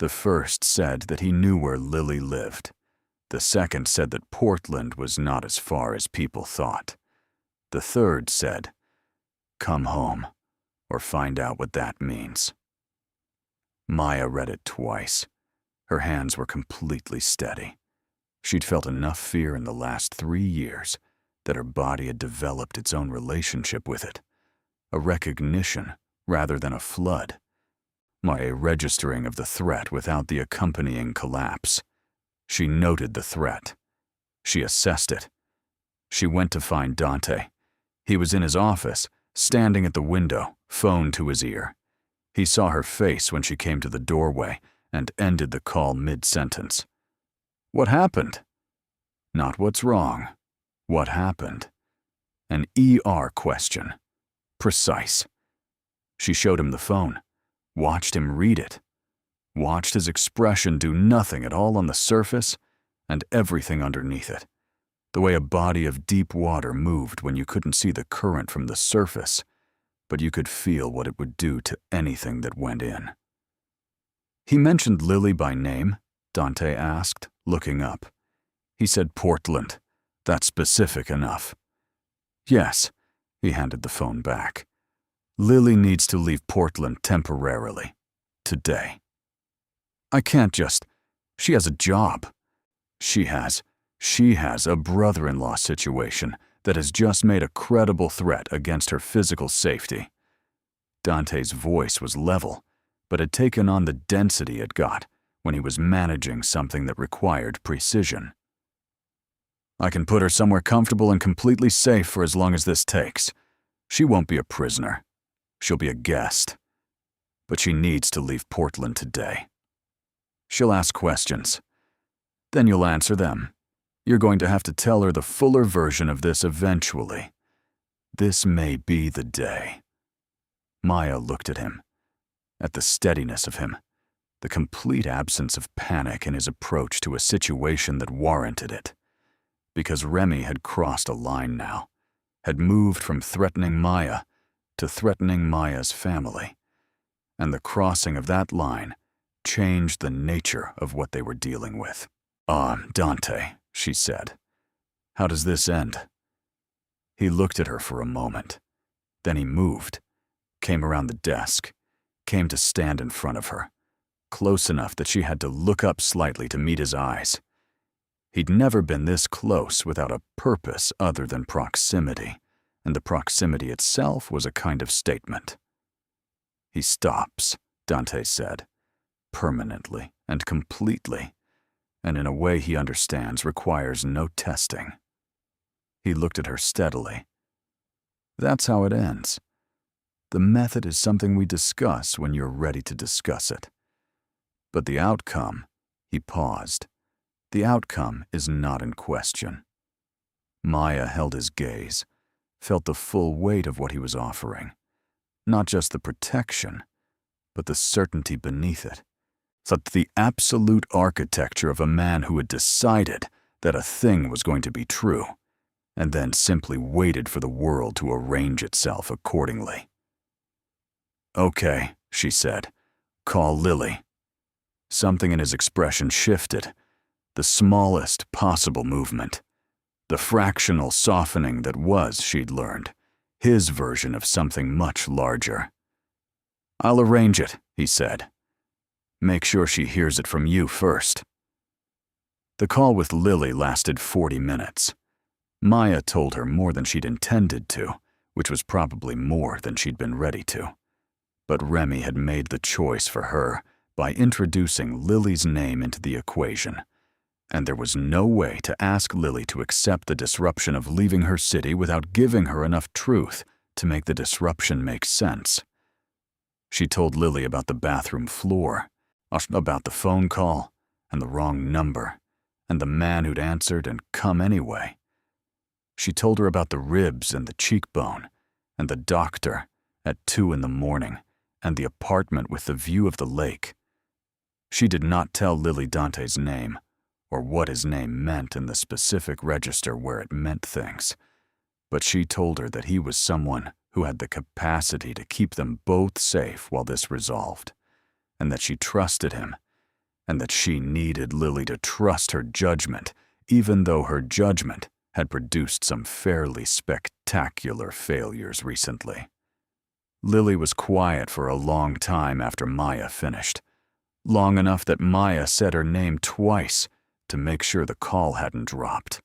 The first said that he knew where Lily lived. The second said that Portland was not as far as people thought. The third said, "Come home, or find out what that means." Maya read it twice. Her hands were completely steady. She'd felt enough fear in the last 3 years that her body had developed its own relationship with it, a recognition rather than a flood. Maya registering of the threat without the accompanying collapse. She noted the threat. She assessed it. She went to find Dante. He was in his office, standing at the window, phone to his ear. He saw her face when she came to the doorway and ended the call mid-sentence. What happened? Not what's wrong. What happened? An ER question. Precise. She showed him the phone, watched him read it, watched his expression do nothing at all on the surface and everything underneath it, the way a body of deep water moved when you couldn't see the current from the surface, but you could feel what it would do to anything that went in. He mentioned Lily by name, Dante asked, looking up. He said Portland. That's specific enough. Yes, he handed the phone back. Lily needs to leave Portland temporarily. Today. I can't just. She has a job. She has a brother-in-law situation that has just made a credible threat against her physical safety. Dante's voice was level, but had taken on the density it got when he was managing something that required precision. I can put her somewhere comfortable and completely safe for as long as this takes. She won't be a prisoner. She'll be a guest. But she needs to leave Portland today. She'll ask questions. Then you'll answer them. You're going to have to tell her the fuller version of this eventually. This may be the day. Maya looked at him, at the steadiness of him, the complete absence of panic in his approach to a situation that warranted it. Because Remy had crossed a line now, had moved from threatening Maya to threatening Maya's family. And the crossing of that line changed the nature of what they were dealing with. Dante, she said. How does this end? He looked at her for a moment. Then he moved, came around the desk, came to stand in front of her, close enough that she had to look up slightly to meet his eyes. He'd never been this close without a purpose other than proximity, and the proximity itself was a kind of statement. He stops, Dante said, permanently and completely, and in a way he understands requires no testing. He looked at her steadily. That's how it ends. The method is something we discuss when you're ready to discuss it. But the outcome, he paused. The outcome is not in question. Maya held his gaze, felt the full weight of what he was offering. Not just the protection, but the certainty beneath it. Such the absolute architecture of a man who had decided that a thing was going to be true, and then simply waited for the world to arrange itself accordingly. Okay, she said. Call Lily. Something in his expression shifted. The smallest possible movement. The fractional softening that was, she'd learned, his version of something much larger. I'll arrange it, he said. Make sure she hears it from you first. The call with Lily lasted 40 minutes. Maya told her more than she'd intended to, which was probably more than she'd been ready to. But Remy had made the choice for her by introducing Lily's name into the equation, and there was no way to ask Lily to accept the disruption of leaving her city without giving her enough truth to make the disruption make sense. She told Lily about the bathroom floor, about the phone call, and the wrong number, and the man who'd answered and come anyway. She told her about the ribs and the cheekbone, and the doctor at 2 a.m, and the apartment with the view of the lake. She did not tell Lily Dante's name, or what his name meant in the specific register where it meant things, but she told her that he was someone who had the capacity to keep them both safe while this resolved, and that she trusted him, and that she needed Lily to trust her judgment, even though her judgment had produced some fairly spectacular failures recently. Lily was quiet for a long time after Maya finished, long enough that Maya said her name twice to make sure the call hadn't dropped.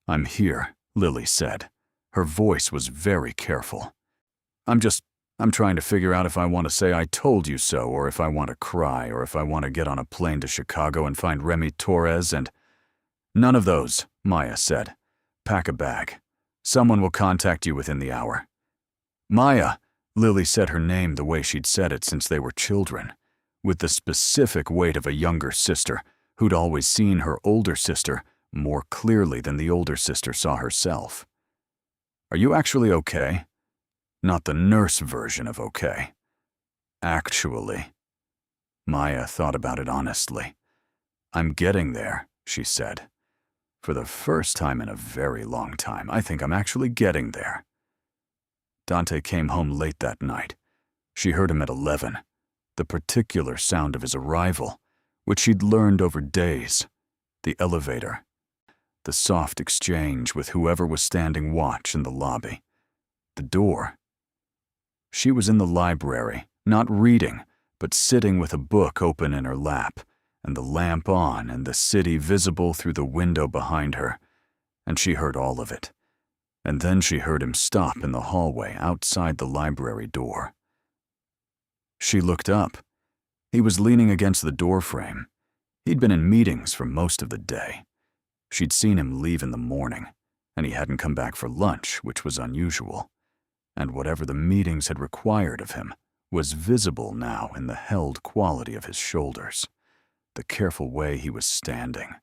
I'm here, Lily said. Her voice was very careful. I'm just I'm trying to figure out if I want to say I told you so, or if I want to cry, or if I want to get on a plane to Chicago and find Remy Torres and— None of those, Maya said. Pack a bag. Someone will contact you within the hour. Maya, Lily said her name the way she'd said it since they were children, with the specific weight of a younger sister who'd always seen her older sister more clearly than the older sister saw herself. Are you actually okay? Not the nurse version of okay. Actually. Maya thought about it honestly. I'm getting there, she said. For the first time in a very long time, I think I'm actually getting there. Dante came home late that night. She heard him at 11, the particular sound of his arrival, which she'd learned over days, the elevator, the soft exchange with whoever was standing watch in the lobby, the door. She was in the library, not reading, but sitting with a book open in her lap, and the lamp on and the city visible through the window behind her, and she heard all of it. And then she heard him stop in the hallway outside the library door. She looked up. He was leaning against the doorframe. He'd been in meetings for most of the day. She'd seen him leave in the morning, and he hadn't come back for lunch, which was unusual. And whatever the meetings had required of him was visible now in the held quality of his shoulders, the careful way he was standing,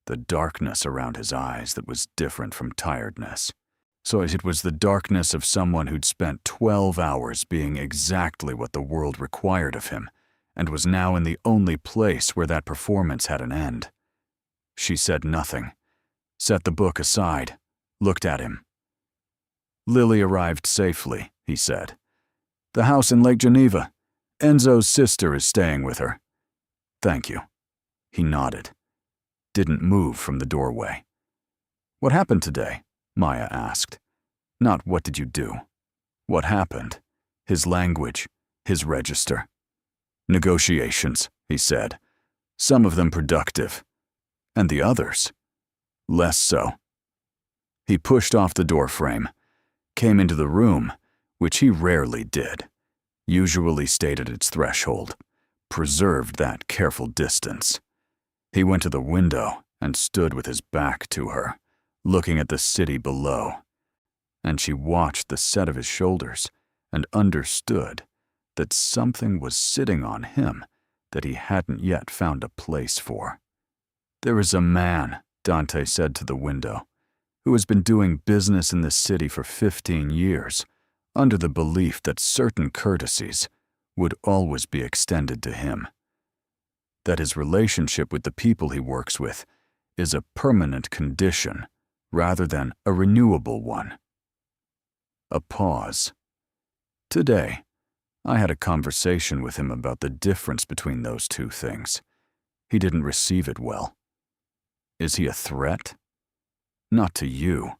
the darkness around his eyes that was different from tiredness. So it was the darkness of someone who'd spent 12 hours being exactly what the world required of him, and was now in the only place where that performance had an end. She said nothing, set the book aside, looked at him. Lily arrived safely, he said. The house in Lake Geneva. Enzo's sister is staying with her. Thank you. He nodded. Didn't move from the doorway. What happened today? Maya asked. Not what did you do. What happened? His language, his register. Negotiations, he said. Some of them productive. And the others? Less so. He pushed off the doorframe, came into the room, which he rarely did, usually stayed at its threshold, preserved that careful distance. He went to the window and stood with his back to her, looking at the city below, and she watched the set of his shoulders and understood that something was sitting on him that he hadn't yet found a place for. There is a man, Dante said to the window, who has been doing business in this city for 15 years, under the belief that certain courtesies would always be extended to him. That his relationship with the people he works with is a permanent condition rather than a renewable one. A pause. Today, I had a conversation with him about the difference between those two things. He didn't receive it well. Is he a threat? Not to you.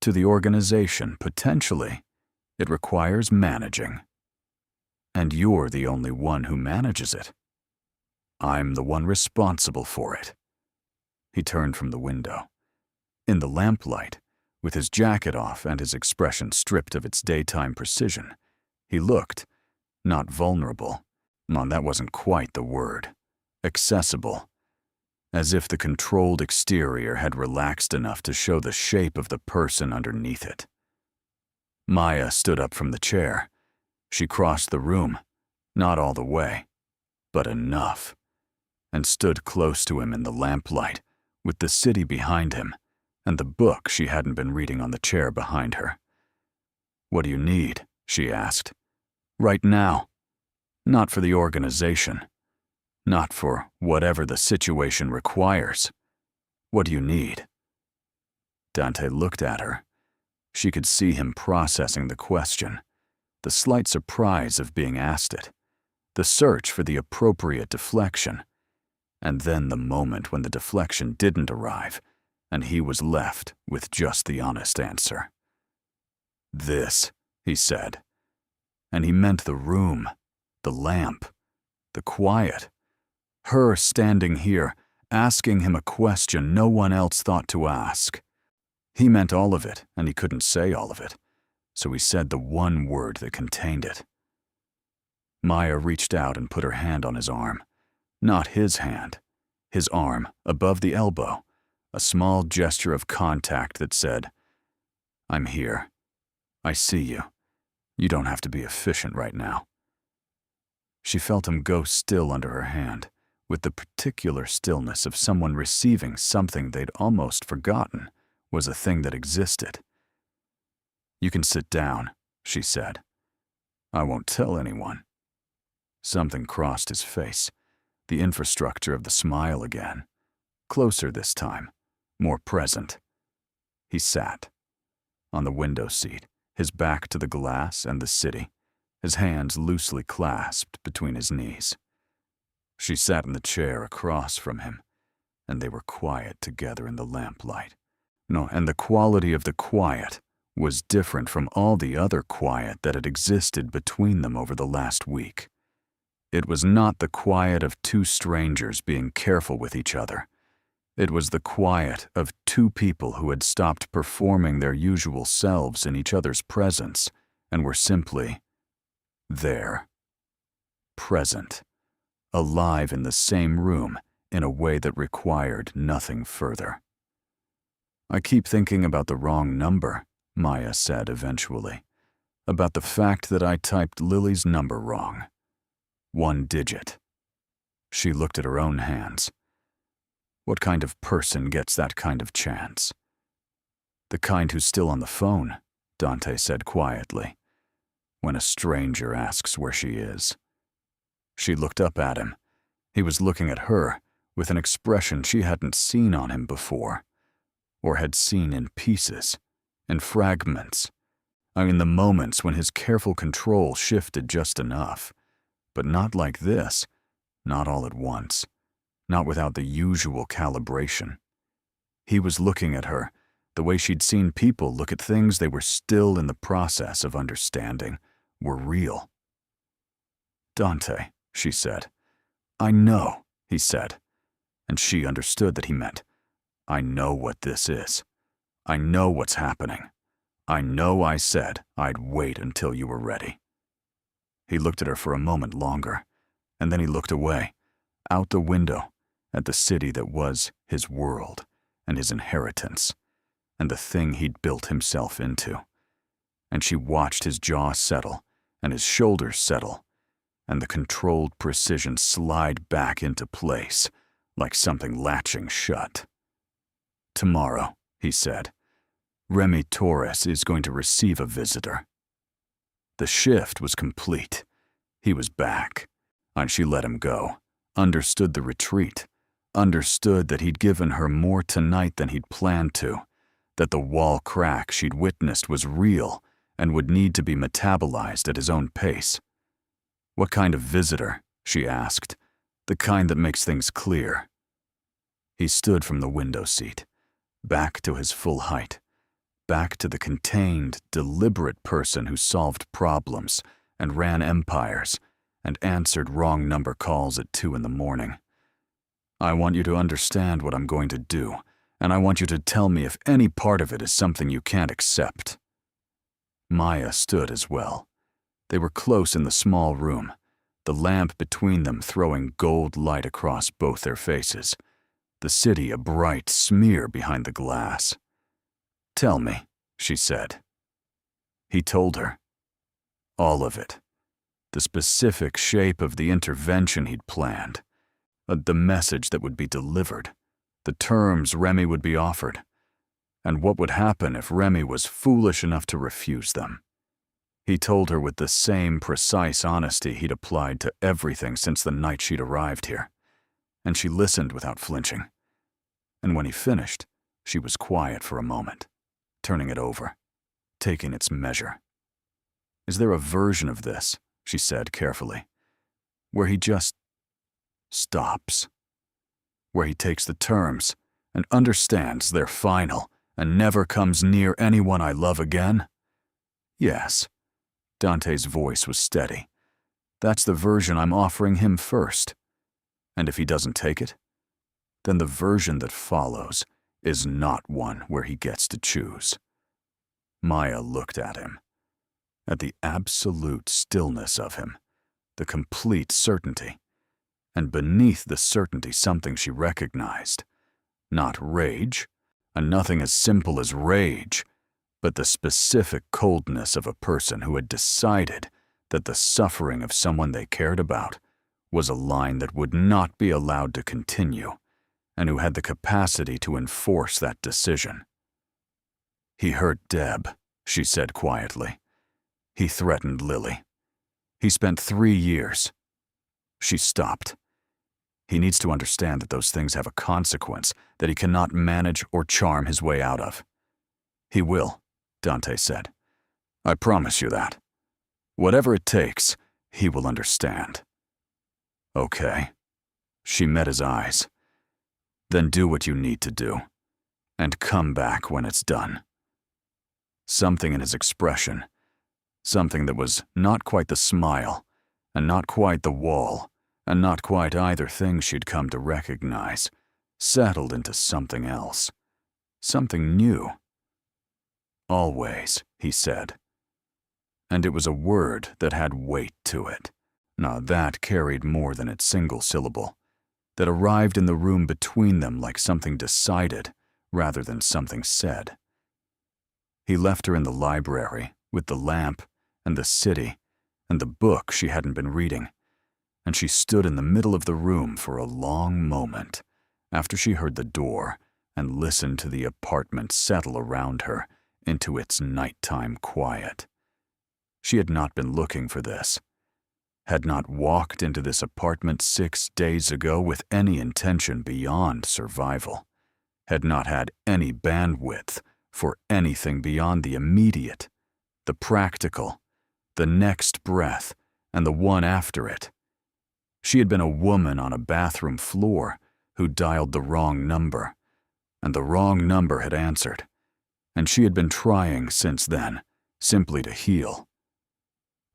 To the organization, potentially. It requires managing. And you're the only one who manages it. I'm the one responsible for it. He turned from the window. In the lamplight, with his jacket off and his expression stripped of its daytime precision, he looked, not vulnerable, no, that wasn't quite the word, accessible, as if the controlled exterior had relaxed enough to show the shape of the person underneath it. Maya stood up from the chair. She crossed the room, not all the way, but enough, and stood close to him in the lamplight, with the city behind him, and the book she hadn't been reading on the chair behind her. What do you need? She asked. Right now. Not for the organization. Not for whatever the situation requires. What do you need? Dante looked at her. She could see him processing the question, the slight surprise of being asked it, the search for the appropriate deflection, and then the moment when the deflection didn't arrive, and he was left with just the honest answer. This, he said. And he meant the room, the lamp, the quiet. Her standing here, asking him a question no one else thought to ask. He meant all of it, and he couldn't say all of it, so he said the one word that contained it. Maya reached out and put her hand on his arm. Not his hand. His arm, above the elbow. A small gesture of contact that said, "I'm here. I see you. You don't have to be efficient right now." She felt him go still under her hand, with the particular stillness of someone receiving something they'd almost forgotten was a thing that existed. "You can sit down," she said. "I won't tell anyone." Something crossed his face, the infrastructure of the smile again. Closer this time, more present. He sat, on the window seat, his back to the glass and the city, his hands loosely clasped between his knees. She sat in the chair across from him, and they were quiet together in the lamplight. No, and the quality of the quiet was different from all the other quiet that had existed between them over the last week. It was not the quiet of two strangers being careful with each other. It was the quiet of two people who had stopped performing their usual selves in each other's presence and were simply there, present, alive in the same room in a way that required nothing further. "I keep thinking about the wrong number," Maya said eventually, "about the fact that I typed Lily's number wrong. 1 digit. She looked at her own hands. What kind of person gets that kind of chance? "The kind who's still on the phone," Dante said quietly, "when a stranger asks where she is." She looked up at him. He was looking at her with an expression she hadn't seen on him before, or had seen in pieces, in fragments. I mean, the moments when his careful control shifted just enough. But not like this, not all at once, not without the usual calibration. He was looking at her the way she'd seen people look at things they were still in the process of understanding were real. "Dante," she said. "I know," he said, and she understood that he meant, "I know what this is. I know what's happening. I know I said I'd wait until you were ready." He looked at her for a moment longer, and then he looked away, out the window, at the city that was his world and his inheritance, and the thing he'd built himself into. And she watched his jaw settle, and his shoulders settle, and the controlled precision slide back into place, like something latching shut. "Tomorrow," he said, "Remy Torres is going to receive a visitor." The shift was complete. He was back, and she let him go, understood the retreat, understood that he'd given her more tonight than he'd planned to, that the wall crack she'd witnessed was real and would need to be metabolized at his own pace. "What kind of visitor?" she asked. "The kind that makes things clear." He stood from the window seat, back to his full height, back to the contained, deliberate person who solved problems and ran empires and answered wrong number calls at 2 a.m. "I want you to understand what I'm going to do, and I want you to tell me if any part of it is something you can't accept." Maya stood as well. They were close in the small room, the lamp between them throwing gold light across both their faces, the city a bright smear behind the glass. "Tell me," she said. He told her. All of it. The specific shape of the intervention he'd planned, the message that would be delivered, the terms Remy would be offered, and what would happen if Remy was foolish enough to refuse them. He told her with the same precise honesty he'd applied to everything since the night she'd arrived here, and she listened without flinching. And when he finished, she was quiet for a moment, turning it over, taking its measure. "Is there a version of this," she said carefully, "where he just stops? Where he takes the terms and understands they're final and never comes near anyone I love again?" "Yes." Dante's voice was steady. "That's the version I'm offering him first. And if he doesn't take it, then the version that follows is not one where he gets to choose." Maya looked at him, at the absolute stillness of him, the complete certainty. And beneath the certainty something she recognized. Not rage, and nothing as simple as rage, but the specific coldness of a person who had decided that the suffering of someone they cared about was a line that would not be allowed to continue, and who had the capacity to enforce that decision. "He hurt Deb," she said quietly. "He threatened Lily. He spent 3 years." She stopped. "He needs to understand that those things have a consequence that he cannot manage or charm his way out of." "He will," Dante said. "I promise you that. Whatever it takes, he will understand." "Okay." She met his eyes. "Then do what you need to do, and come back when it's done." Something in his expression, something that was not quite the smile, and not quite the wall, and not quite either thing she'd come to recognize, settled into something else, something new. "Always," he said. And it was a word that had weight to it. Now that carried more than its single syllable, that arrived in the room between them like something decided rather than something said. He left her in the library with the lamp and the city and the book she hadn't been reading, and she stood in the middle of the room for a long moment after she heard the door and listened to the apartment settle around her into its nighttime quiet. She had not been looking for this, had not walked into this apartment 6 days ago with any intention beyond survival, had not had any bandwidth for anything beyond the immediate, the practical, the next breath, and the one after it. She had been a woman on a bathroom floor who dialed the wrong number, and the wrong number had answered, and she had been trying since then simply to heal.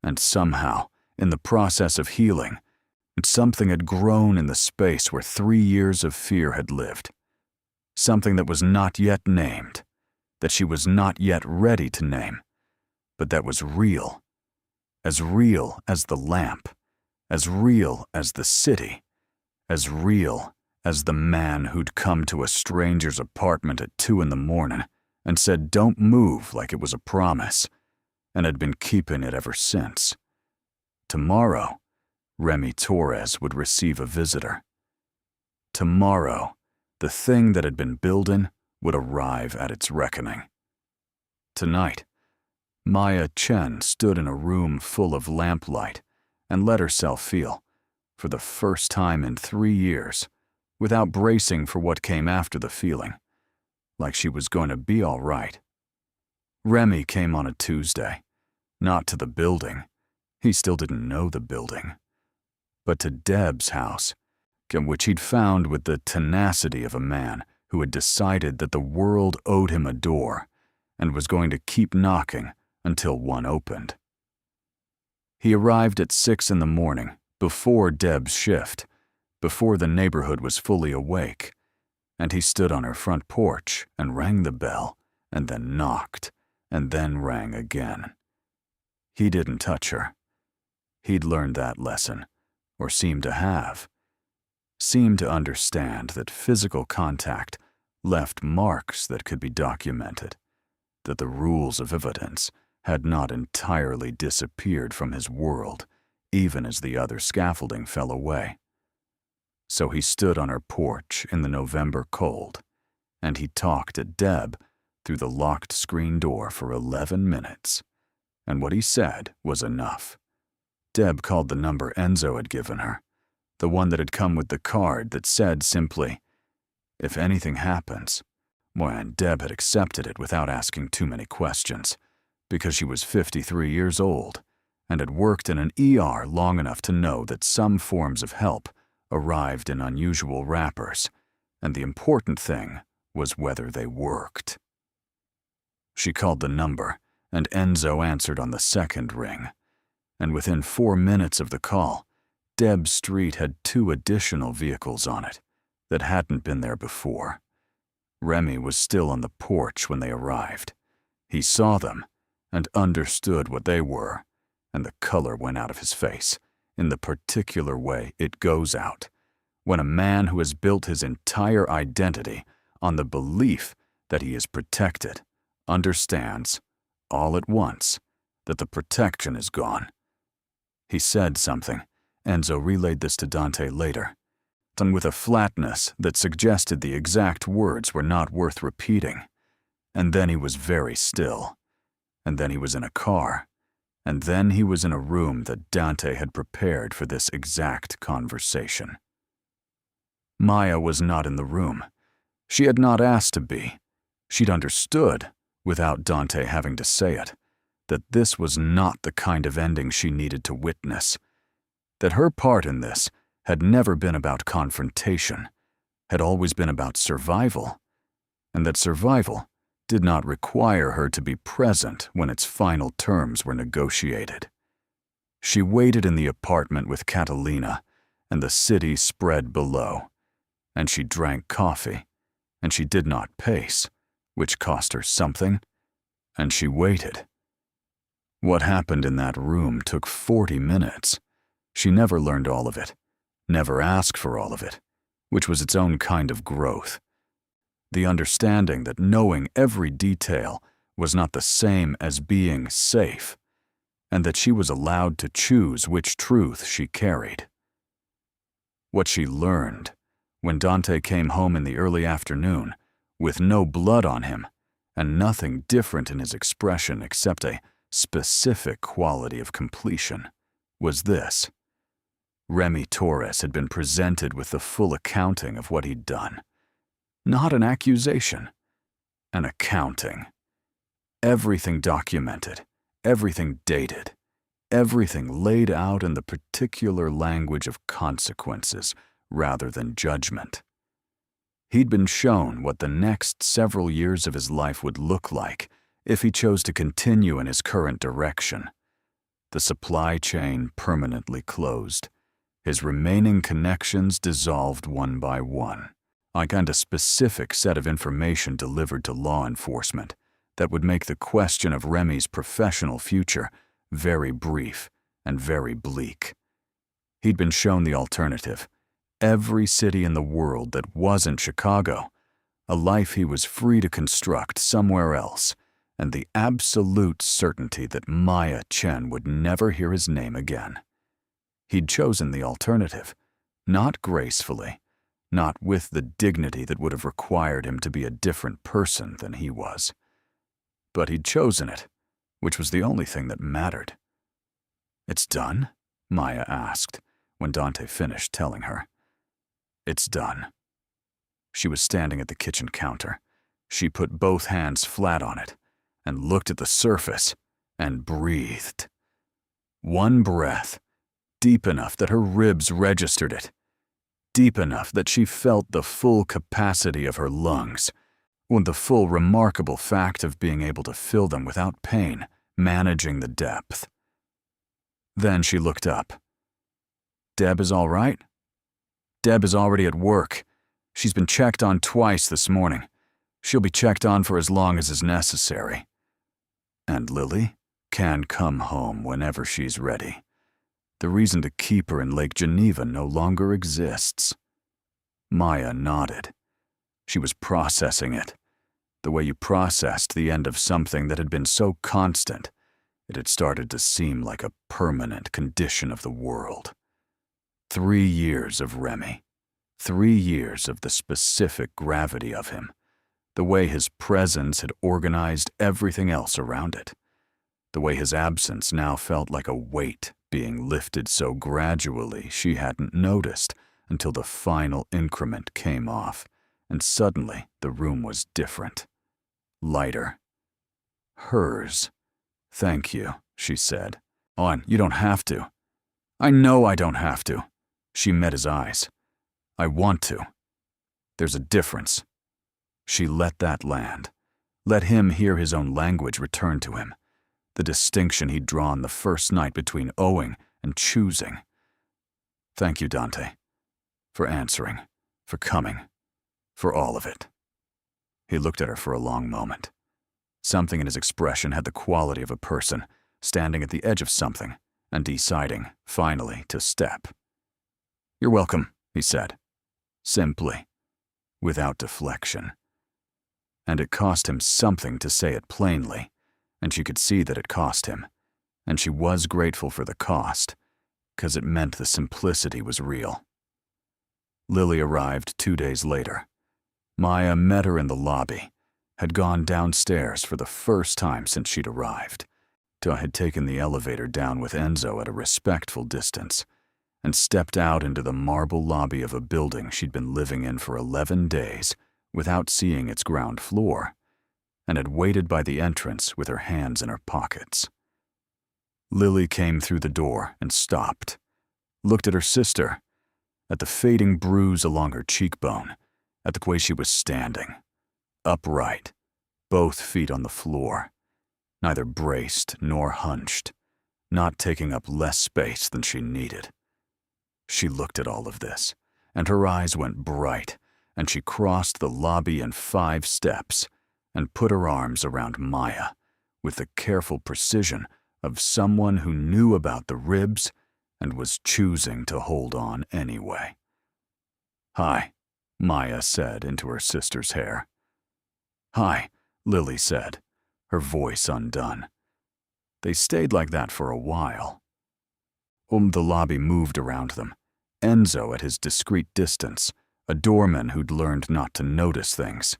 And somehow, in the process of healing, something had grown in the space where 3 years of fear had lived. Something that was not yet named, that she was not yet ready to name, but that was real as the lamp, as real as the city, as real as the man who'd come to a stranger's apartment at 2 in the morning and said, "Don't move," like it was a promise, and had been keeping it ever since. Tomorrow, Remy Torres would receive a visitor. Tomorrow, the thing that had been building would arrive at its reckoning. Tonight, Maya Chen stood in a room full of lamplight and let herself feel, for the first time in 3 years, without bracing for what came after the feeling, like she was going to be all right. Remy came on a Tuesday, not to the building. He still didn't know the building, but to Deb's house, which he'd found with the tenacity of a man who had decided that the world owed him a door and was going to keep knocking until one opened. He arrived at 6 in the morning, before Deb's shift, before the neighborhood was fully awake, and he stood on her front porch and rang the bell, and then knocked, and then rang again. He didn't touch her. He'd learned that lesson, or seemed to have. Seemed to understand that physical contact left marks that could be documented, that the rules of evidence had not entirely disappeared from his world, even as the other scaffolding fell away. So he stood on her porch in the November cold, and he talked to Deb through the locked screen door for 11 minutes, and what he said was enough. Deb called the number Enzo had given her, the one that had come with the card that said simply, "If anything happens," and Deb had accepted it without asking too many questions, because she was 53 years old and had worked in an ER long enough to know that some forms of help arrived in unusual wrappers, and the important thing was whether they worked. She called the number, and Enzo answered on the second ring, and within 4 minutes of the call, Deb's street had 2 additional vehicles on it that hadn't been there before. Remy was still on the porch when they arrived. He saw them and understood what they were, and the color went out of his face in the particular way it goes out, when a man who has built his entire identity on the belief that he is protected understands, all at once, that the protection is gone. He said something. Enzo relayed this to Dante later, and with a flatness that suggested the exact words were not worth repeating. And then he was very still. And then he was in a car. And then he was in a room that Dante had prepared for this exact conversation. Maya was not in the room. She had not asked to be. She'd understood, without Dante having to say it, that this was not the kind of ending she needed to witness, that her part in this had never been about confrontation, had always been about survival, and that survival did not require her to be present when its final terms were negotiated. She waited in the apartment with Catalina, and the city spread below, and she drank coffee, and she did not pace, which cost her something, and she waited. What happened in that room took 40 minutes. She never learned all of it, never asked for all of it, which was its own kind of growth. The understanding that knowing every detail was not the same as being safe, and that she was allowed to choose which truth she carried. What she learned, when Dante came home in the early afternoon, with no blood on him, and nothing different in his expression except a specific quality of completion, was this. Remy Torres had been presented with the full accounting of what he'd done. Not an accusation, an accounting. Everything documented, everything dated, everything laid out in the particular language of consequences rather than judgment. He'd been shown what the next several years of his life would look like if he chose to continue in his current direction. The supply chain permanently closed. His remaining connections dissolved one by one, and a specific set of information delivered to law enforcement that would make the question of Remy's professional future very brief and very bleak. He'd been shown the alternative, every city in the world that wasn't Chicago, a life he was free to construct somewhere else, and the absolute certainty that Maya Chen would never hear his name again. He'd chosen the alternative, not gracefully, not with the dignity that would have required him to be a different person than he was. But he'd chosen it, which was the only thing that mattered. "It's done?" Maya asked, when Dante finished telling her. "It's done." She was standing at the kitchen counter. She put both hands flat on it, and looked at the surface, and breathed. One breath, deep enough that her ribs registered it, deep enough that she felt the full capacity of her lungs, with the full remarkable fact of being able to fill them without pain, managing the depth. Then she looked up. "Deb is all right?" "Deb is already at work. She's been checked on twice this morning. She'll be checked on for as long as is necessary. And Lily can come home whenever she's ready. The reason to keep her in Lake Geneva no longer exists." Maya nodded. She was processing it, the way you processed the end of something that had been so constant, it had started to seem like a permanent condition of the world. 3 years of Remy, 3 years of the specific gravity of him, the way his presence had organized everything else around it, the way his absence now felt like a weight being lifted so gradually she hadn't noticed until the final increment came off, and suddenly the room was different. Lighter. Hers. "Thank you," she said. "Oh, you don't have to." "I know I don't have to." She met his eyes. "I want to. There's a difference." She let that land. Let him hear his own language return to him. The distinction he'd drawn the first night between owing and choosing. "Thank you, Dante. For answering. For coming. For all of it." He looked at her for a long moment. Something in his expression had the quality of a person standing at the edge of something and deciding, finally, to step. "You're welcome," he said, simply, without deflection. And it cost him something to say it plainly, and she could see that it cost him, and she was grateful for the cost, 'cause it meant the simplicity was real. Lily arrived 2 days later. Maya met her in the lobby, had gone downstairs for the first time since she'd arrived. Had taken the elevator down with Enzo at a respectful distance, and stepped out into the marble lobby of a building she'd been living in for 11 days without seeing its ground floor, and had waited by the entrance with her hands in her pockets. Lily came through the door and stopped, looked at her sister, at the fading bruise along her cheekbone, at the way she was standing, upright, both feet on the floor, neither braced nor hunched, not taking up less space than she needed. She looked at all of this, and her eyes went bright, and she crossed the lobby in 5 steps and put her arms around Maya with the careful precision of someone who knew about the ribs and was choosing to hold on anyway. "Hi," Maya said into her sister's hair. "Hi," Lily said, her voice undone. They stayed like that for a while. The lobby moved around them, Enzo at his discreet distance, a doorman who'd learned not to notice things,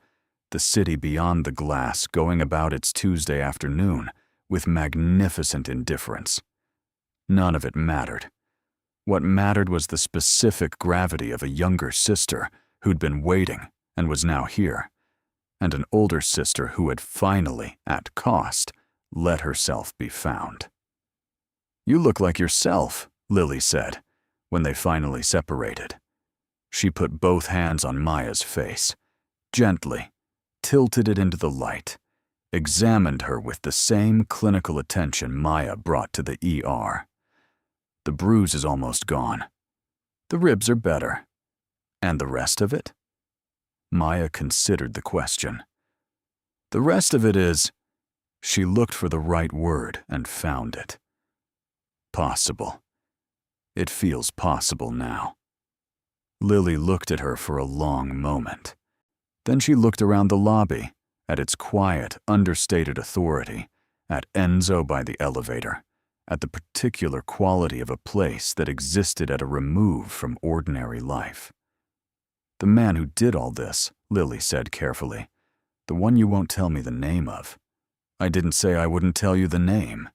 the city beyond the glass going about its Tuesday afternoon with magnificent indifference. None of it mattered. What mattered was the specific gravity of a younger sister who'd been waiting and was now here, and an older sister who had finally, at cost, let herself be found. "You look like yourself," Lily said, when they finally separated. She put both hands on Maya's face, gently, tilted it into the light, examined her with the same clinical attention Maya brought to the ER. "The bruise is almost gone. The ribs are better. And the rest of it?" Maya considered the question. "The rest of it is—" She looked for the right word and found it. "Possible. It feels possible now." Lily looked at her for a long moment. Then she looked around the lobby, at its quiet, understated authority, at Enzo by the elevator, at the particular quality of a place that existed at a remove from ordinary life. "The man who did all this," Lily said carefully, "the one you won't tell me the name of. I didn't say I wouldn't tell you the name.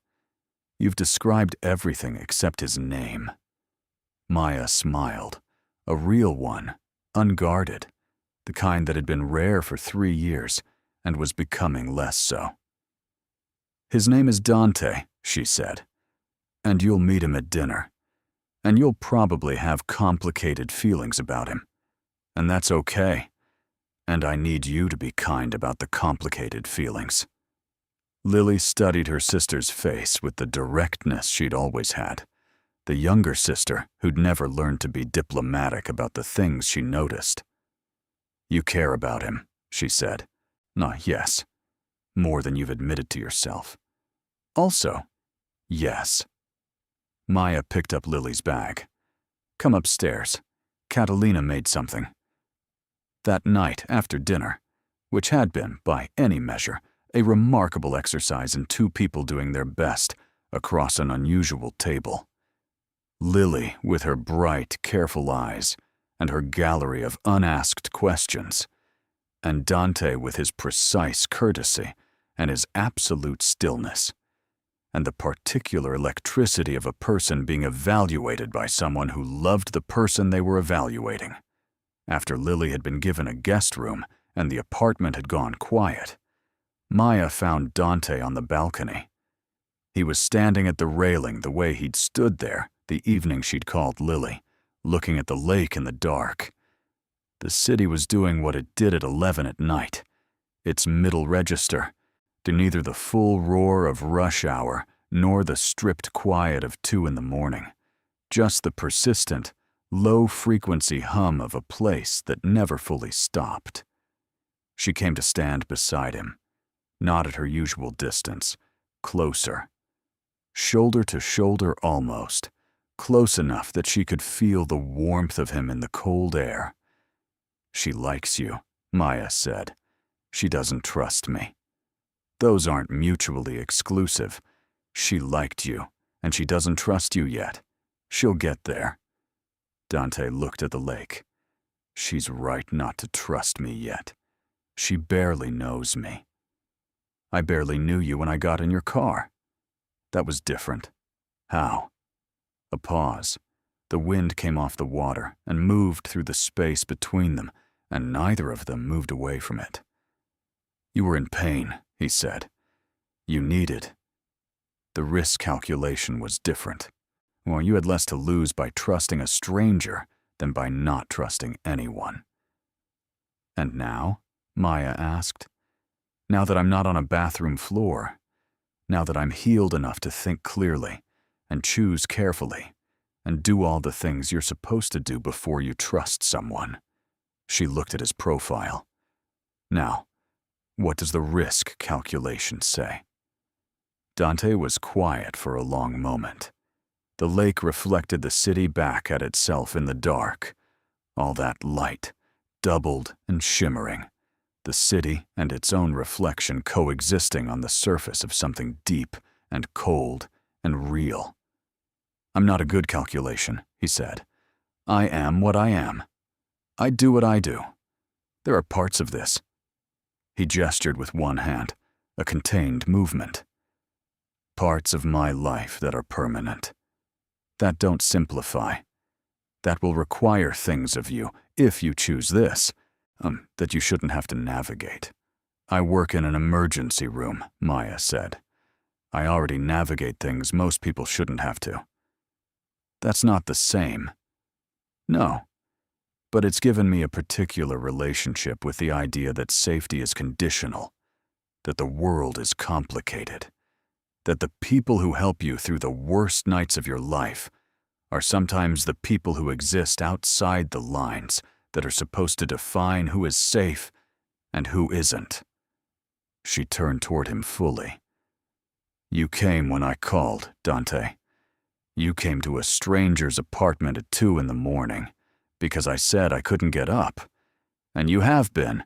You've described everything except his name." Maya smiled, a real one, unguarded, the kind that had been rare for 3 years and was becoming less so. "His name is Dante," she said, "and you'll meet him at dinner, and you'll probably have complicated feelings about him, and that's okay, and I need you to be kind about the complicated feelings." Lily studied her sister's face with the directness she'd always had, the younger sister who'd never learned to be diplomatic about the things she noticed. "You care about him," she said. Yes. More than you've admitted to yourself. Also, yes." Maya picked up Lily's bag. "Come upstairs. Catalina made something." That night after dinner, which had been, by any measure, a remarkable exercise in 2 people doing their best across an unusual table, Lily, with her bright, careful eyes and her gallery of unasked questions, and Dante with his precise courtesy and his absolute stillness, and the particular electricity of a person being evaluated by someone who loved the person they were evaluating. After Lily had been given a guest room and the apartment had gone quiet, Maya found Dante on the balcony. He was standing at the railing the way he'd stood there the evening she'd called Lily, looking at the lake in the dark. The city was doing what it did at 11 at night, its middle register, to neither the full roar of rush hour nor the stripped quiet of 2 in the morning, just the persistent, low-frequency hum of a place that never fully stopped. She came to stand beside him, not at her usual distance, closer. shoulder to shoulder almost, close enough that she could feel the warmth of him in the cold air. "She likes you," Maya said. "She doesn't trust me." "Those aren't mutually exclusive. She liked you, and she doesn't trust you yet. She'll get there." Dante looked at the lake. "She's right not to trust me yet. She barely knows me." "I barely knew you when I got in your car." "That was different." "How?" A pause. The wind came off the water and moved through the space between them, and neither of them moved away from it. "You were in pain," he said. "You needed." The risk calculation was different. Well, you had less to lose by trusting a stranger than by not trusting anyone. "And now?" Maya asked. "Now that I'm not on a bathroom floor, now that I'm healed enough to think clearly and choose carefully and do all the things you're supposed to do before you trust someone." She looked at his profile. "Now, what does the risk calculation say?" Dante was quiet for a long moment. The lake reflected the city back at itself in the dark. All that light, doubled and shimmering. The city and its own reflection coexisting on the surface of something deep and cold and real. "I'm not a good calculation," he said. "I am what I am. I do what I do. There are parts of this." He gestured with one hand, a contained movement. "Parts of my life that are permanent. That don't simplify. That will require things of you, if you choose this, that you shouldn't have to navigate." "I work in an emergency room," Maya said. "I already navigate things most people shouldn't have to." "That's not the same." "No. But it's given me a particular relationship with the idea that safety is conditional, that the world is complicated, that the people who help you through the worst nights of your life are sometimes the people who exist outside the lines that are supposed to define who is safe and who isn't." She turned toward him fully. "You came when I called, Dante. You came to a stranger's apartment at 2 in the morning because I said I couldn't get up. And you have been."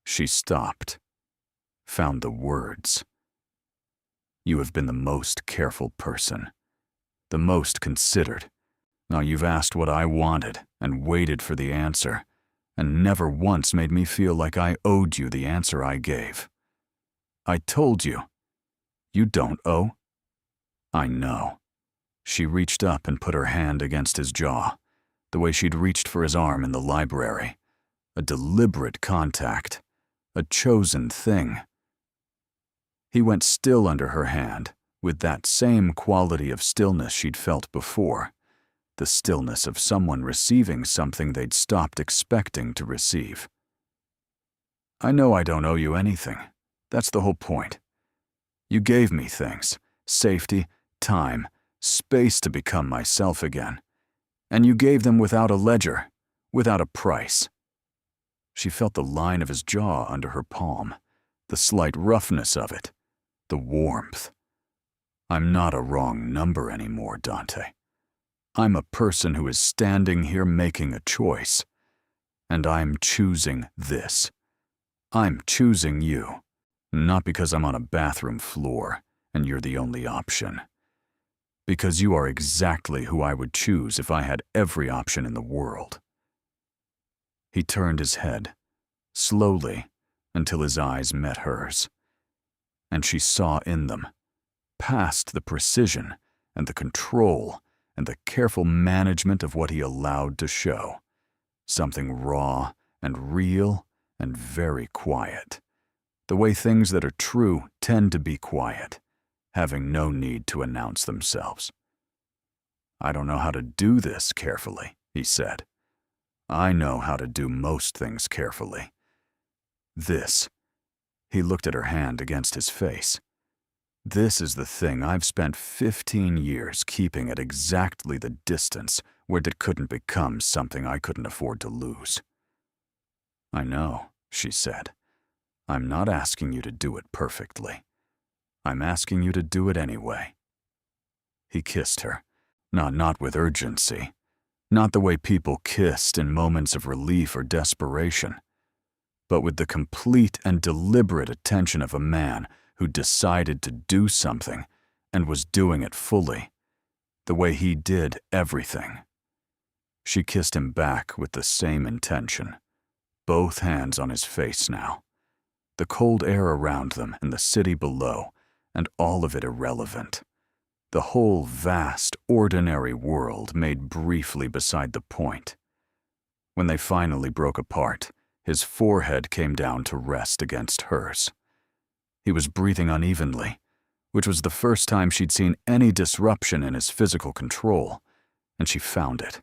She stopped, found the words. "You have been the most careful person, the most considered. Now you've asked what I wanted and waited for the answer, and never once made me feel like I owed you the answer I gave. I told you. You don't owe." "I know." She reached up and put her hand against his jaw, the way she'd reached for his arm in the library. A deliberate contact, a chosen thing. He went still under her hand, with that same quality of stillness she'd felt before, the stillness of someone receiving something they'd stopped expecting to receive. "I know I don't owe you anything. That's the whole point. You gave me things, safety, time, space to become myself again. And you gave them without a ledger, without a price." She felt the line of his jaw under her palm, the slight roughness of it, the warmth. "I'm not a wrong number anymore, Dante. I'm a person who is standing here making a choice. And I'm choosing this. I'm choosing you, not because I'm on a bathroom floor and you're the only option. Because you are exactly who I would choose if I had every option in the world." He turned his head, slowly, until his eyes met hers. And she saw in them, past the precision and the control and the careful management of what he allowed to show, something raw and real and very quiet, the way things that are true tend to be quiet, having no need to announce themselves. "I don't know how to do this carefully," he said. "I know how to do most things carefully. This," he looked at her hand against his face, "this is the thing I've spent 15 years keeping at exactly the distance where it couldn't become something I couldn't afford to lose." "I know," she said. "I'm not asking you to do it perfectly. I'm asking you to do it anyway." He kissed her. Not with urgency. Not the way people kissed in moments of relief or desperation, but with the complete and deliberate attention of a man who decided to do something and was doing it fully, the way he did everything. She kissed him back with the same intention, both hands on his face now. The cold air around them and the city below, and all of it irrelevant. The whole vast, ordinary world made briefly beside the point. When they finally broke apart, his forehead came down to rest against hers. He was breathing unevenly, which was the first time she'd seen any disruption in his physical control, and she found it.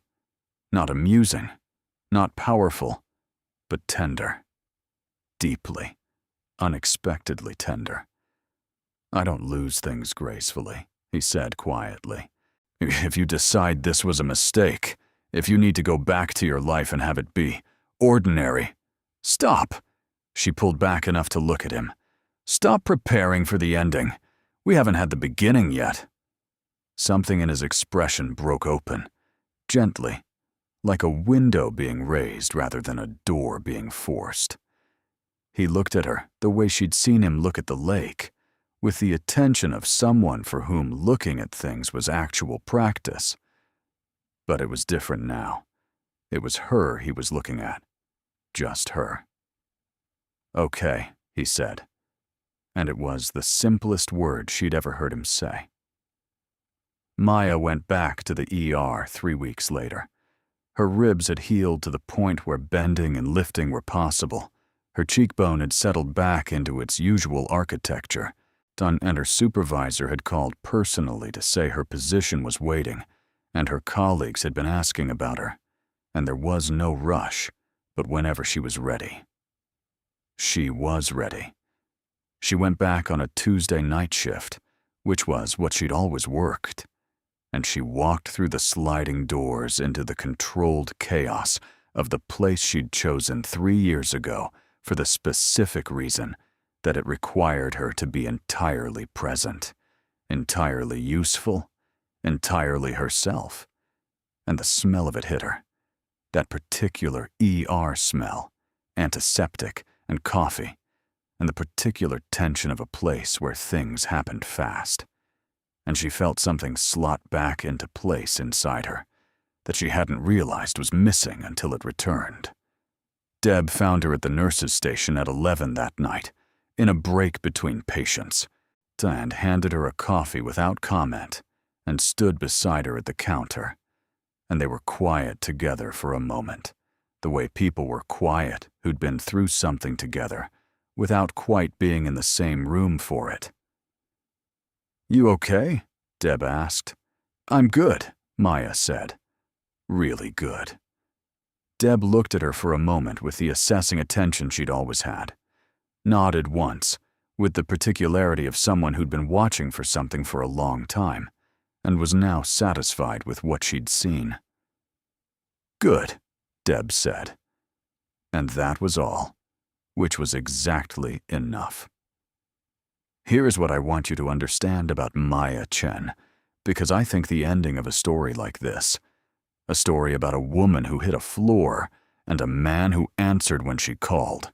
Not amusing, not powerful, but tender. Deeply, unexpectedly tender. "I don't lose things gracefully," he said quietly. "If you decide this was a mistake, if you need to go back to your life and have it be ordinary, stop." She pulled back enough to look at him. "Stop preparing for the ending. We haven't had the beginning yet." Something in his expression broke open, gently, like a window being raised rather than a door being forced. He looked at her the way she'd seen him look at the lake, with the attention of someone for whom looking at things was actual practice. But it was different now. It was her he was looking at. Just her. "Okay," he said. And it was the simplest word she'd ever heard him say. Maya went back to the ER 3 weeks later. Her ribs had healed to the point where bending and lifting were possible. Her cheekbone had settled back into its usual architecture, and her supervisor had called personally to say her position was waiting, and her colleagues had been asking about her, and there was no rush, but whenever she was ready. She was ready. She went back on a Tuesday night shift, which was what she'd always worked, and she walked through the sliding doors into the controlled chaos of the place she'd chosen 3 years ago for the specific reason that it required her to be entirely present, entirely useful, entirely herself. And the smell of it hit her. That particular ER smell, antiseptic and coffee, and the particular tension of a place where things happened fast. And she felt something slot back into place inside her that she hadn't realized was missing until it returned. Deb found her at the nurse's station at 11 that night, in a break between patients, and handed her a coffee without comment and stood beside her at the counter. And they were quiet together for a moment, the way people were quiet who'd been through something together without quite being in the same room for it. "You okay?" Deb asked. "I'm good," Maya said. "Really good." Deb looked at her for a moment with the assessing attention she'd always had. Nodded once, with the particularity of someone who'd been watching for something for a long time, and was now satisfied with what she'd seen. "Good," Deb said. And that was all, which was exactly enough. Here's what I want you to understand about Maya Chen, because I think the ending of a story like this, a story about a woman who hit a floor and a man who answered when she called,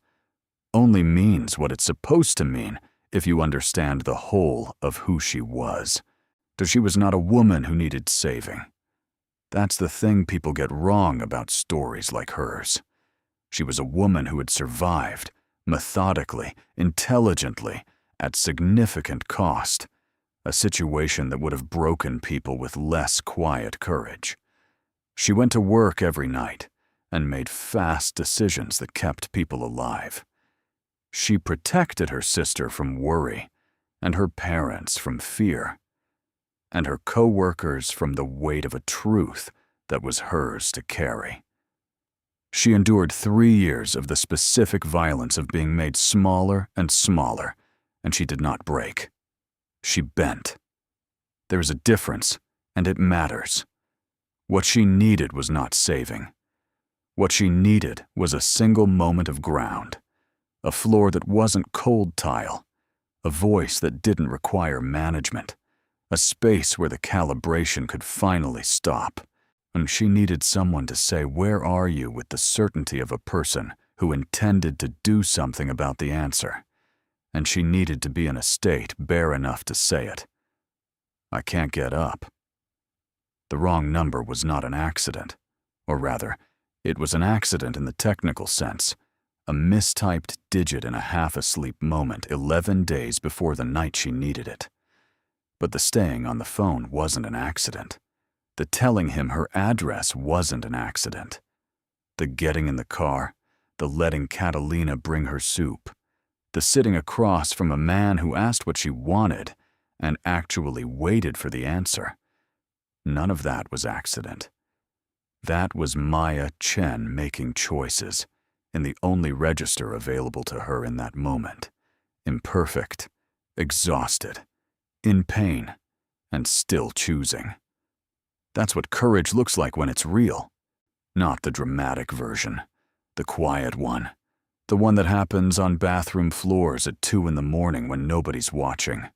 only means what it's supposed to mean if you understand the whole of who she was. That she was not a woman who needed saving. That's the thing people get wrong about stories like hers. She was a woman who had survived, methodically, intelligently, at significant cost, a situation that would have broken people with less quiet courage. She went to work every night and made fast decisions that kept people alive. She protected her sister from worry, and her parents from fear, and her co-workers from the weight of a truth that was hers to carry. She endured 3 years of the specific violence of being made smaller and smaller, and she did not break. She bent. There is a difference, and it matters. What she needed was not saving. What she needed was a single moment of ground, a floor that wasn't cold tile, a voice that didn't require management, a space where the calibration could finally stop. And she needed someone to say, "Where are you?" with the certainty of a person who intended to do something about the answer. And she needed to be in a state bare enough to say it. "I can't get up." The wrong number was not an accident. Or rather, it was an accident in the technical sense. A mistyped digit in a half-asleep moment 11 days before the night she needed it. But the staying on the phone wasn't an accident. The telling him her address wasn't an accident. The getting in the car, the letting Catalina bring her soup, the sitting across from a man who asked what she wanted and actually waited for the answer. None of that was accident. That was Maya Chen making choices in the only register available to her in that moment. Imperfect, exhausted, in pain, and still choosing. That's what courage looks like when it's real. Not the dramatic version, the quiet one, the one that happens on bathroom floors at 2 in the morning when nobody's watching.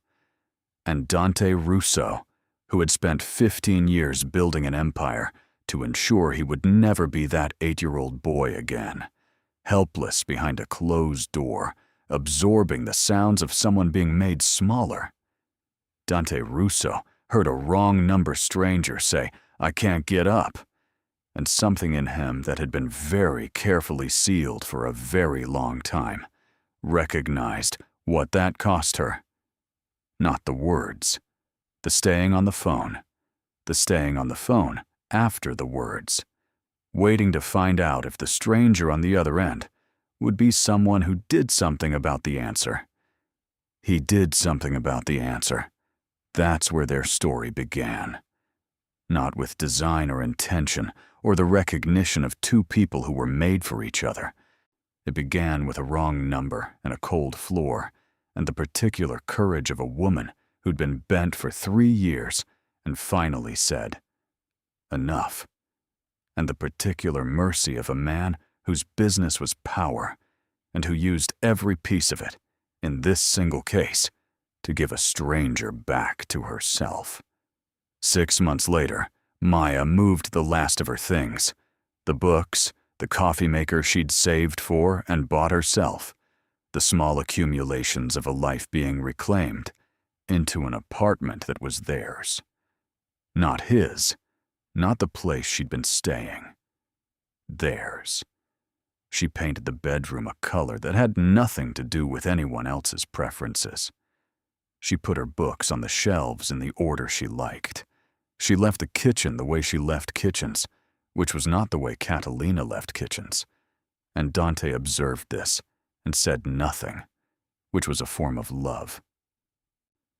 And Dante Russo, who had spent 15 years building an empire to ensure he would never be that 8-year-old boy again, helpless behind a closed door, absorbing the sounds of someone being made smaller. Dante Russo heard a wrong number stranger say, "I can't get up," and something in him that had been very carefully sealed for a very long time recognized what that cost her. Not the words, the staying on the phone after the words, waiting to find out if the stranger on the other end would be someone who did something about the answer. He did something about the answer. That's where their story began. Not with design or intention, or the recognition of two people who were made for each other. It began with a wrong number and a cold floor, and the particular courage of a woman who'd been bent for 3 years and finally said, "Enough." And the particular mercy of a man whose business was power, and who used every piece of it, in this single case, to give a stranger back to herself. 6 months later, Maya moved the last of her things, the books, the coffee maker she'd saved for and bought herself, the small accumulations of a life being reclaimed, into an apartment that was theirs. Not his, not the place she'd been staying. Theirs. She painted the bedroom a color that had nothing to do with anyone else's preferences. She put her books on the shelves in the order she liked. She left the kitchen the way she left kitchens, which was not the way Catalina left kitchens. And Dante observed this and said nothing, which was a form of love.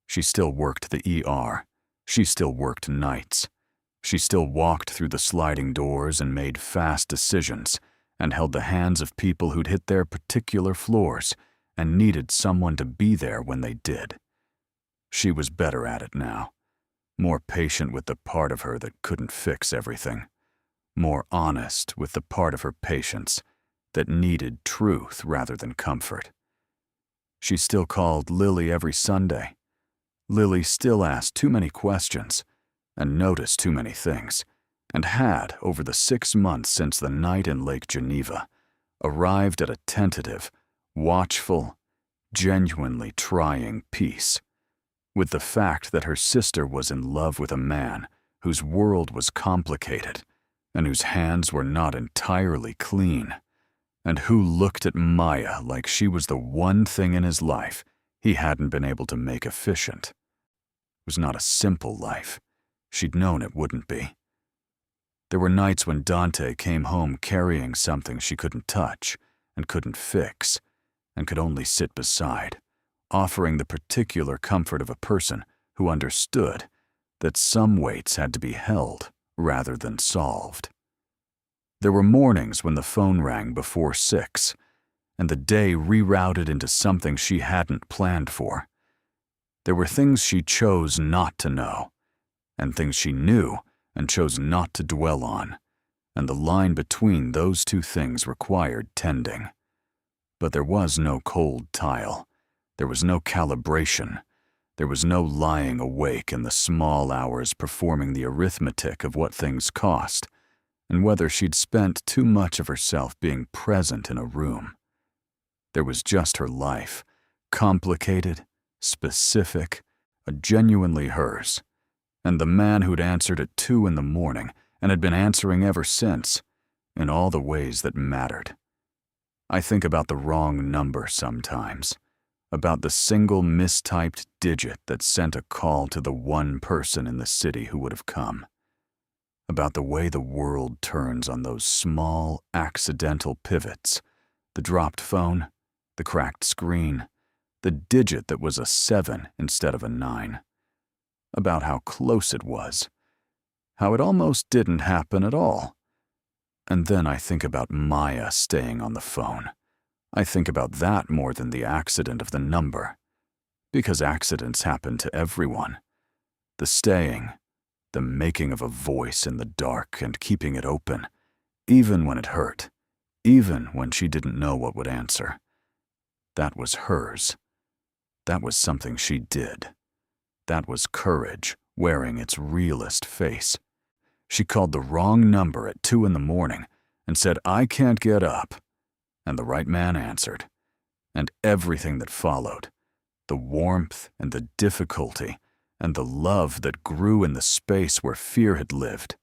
She still worked the ER. She still worked nights. She still walked through the sliding doors and made fast decisions and held the hands of people who'd hit their particular floors and needed someone to be there when they did. She was better at it now, more patient with the part of her that couldn't fix everything, more honest with the part of her patience that needed truth rather than comfort. She still called Lily every Sunday. Lily still asked too many questions and noticed too many things, and had, over the 6 months since the night in Lake Geneva, arrived at a tentative, watchful, genuinely trying peace with the fact that her sister was in love with a man whose world was complicated and whose hands were not entirely clean, and who looked at Maya like she was the one thing in his life he hadn't been able to make efficient. It was not a simple life. She'd known it wouldn't be. There were nights when Dante came home carrying something she couldn't touch and couldn't fix and could only sit beside, offering the particular comfort of a person who understood that some weights had to be held rather than solved. There were mornings when the phone rang before 6, and the day rerouted into something she hadn't planned for. There were things she chose not to know, and things she knew and chose not to dwell on, and the line between those two things required tending. But there was no cold tile. There was no calibration. There was no lying awake in the small hours performing the arithmetic of what things cost, and whether she'd spent too much of herself being present in a room. There was just her life, complicated, specific, genuinely hers, and the man who'd answered at 2 in the morning and had been answering ever since, in all the ways that mattered. I think about the wrong number sometimes, about the single mistyped digit that sent a call to the one person in the city who would have come, about the way the world turns on those small, accidental pivots, the dropped phone, the cracked screen, the digit that was a 7 instead of a 9, about how close it was, how it almost didn't happen at all. And then I think about Maya staying on the phone. I think about that more than the accident of the number, because accidents happen to everyone. The staying, the making of a voice in the dark and keeping it open, even when it hurt, even when she didn't know what would answer. That was hers. That was something she did. That was courage wearing its realest face. She called the wrong number at 2 in the morning and said, "I can't get up." And the right man answered. And everything that followed, the warmth and the difficulty and the love that grew in the space where fear had lived,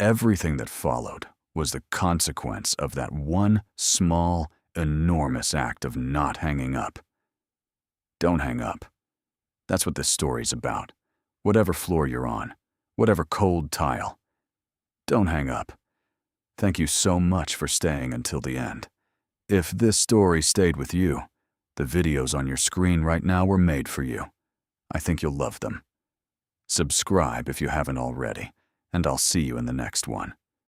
everything that followed was the consequence of that one small, enormous act of not hanging up. Don't hang up. That's what this story's about. Whatever floor you're on, whatever cold tile. Don't hang up. Thank you so much for staying until the end. If this story stayed with you, the videos on your screen right now were made for you. I think you'll love them. Subscribe if you haven't already, and I'll see you in the next one.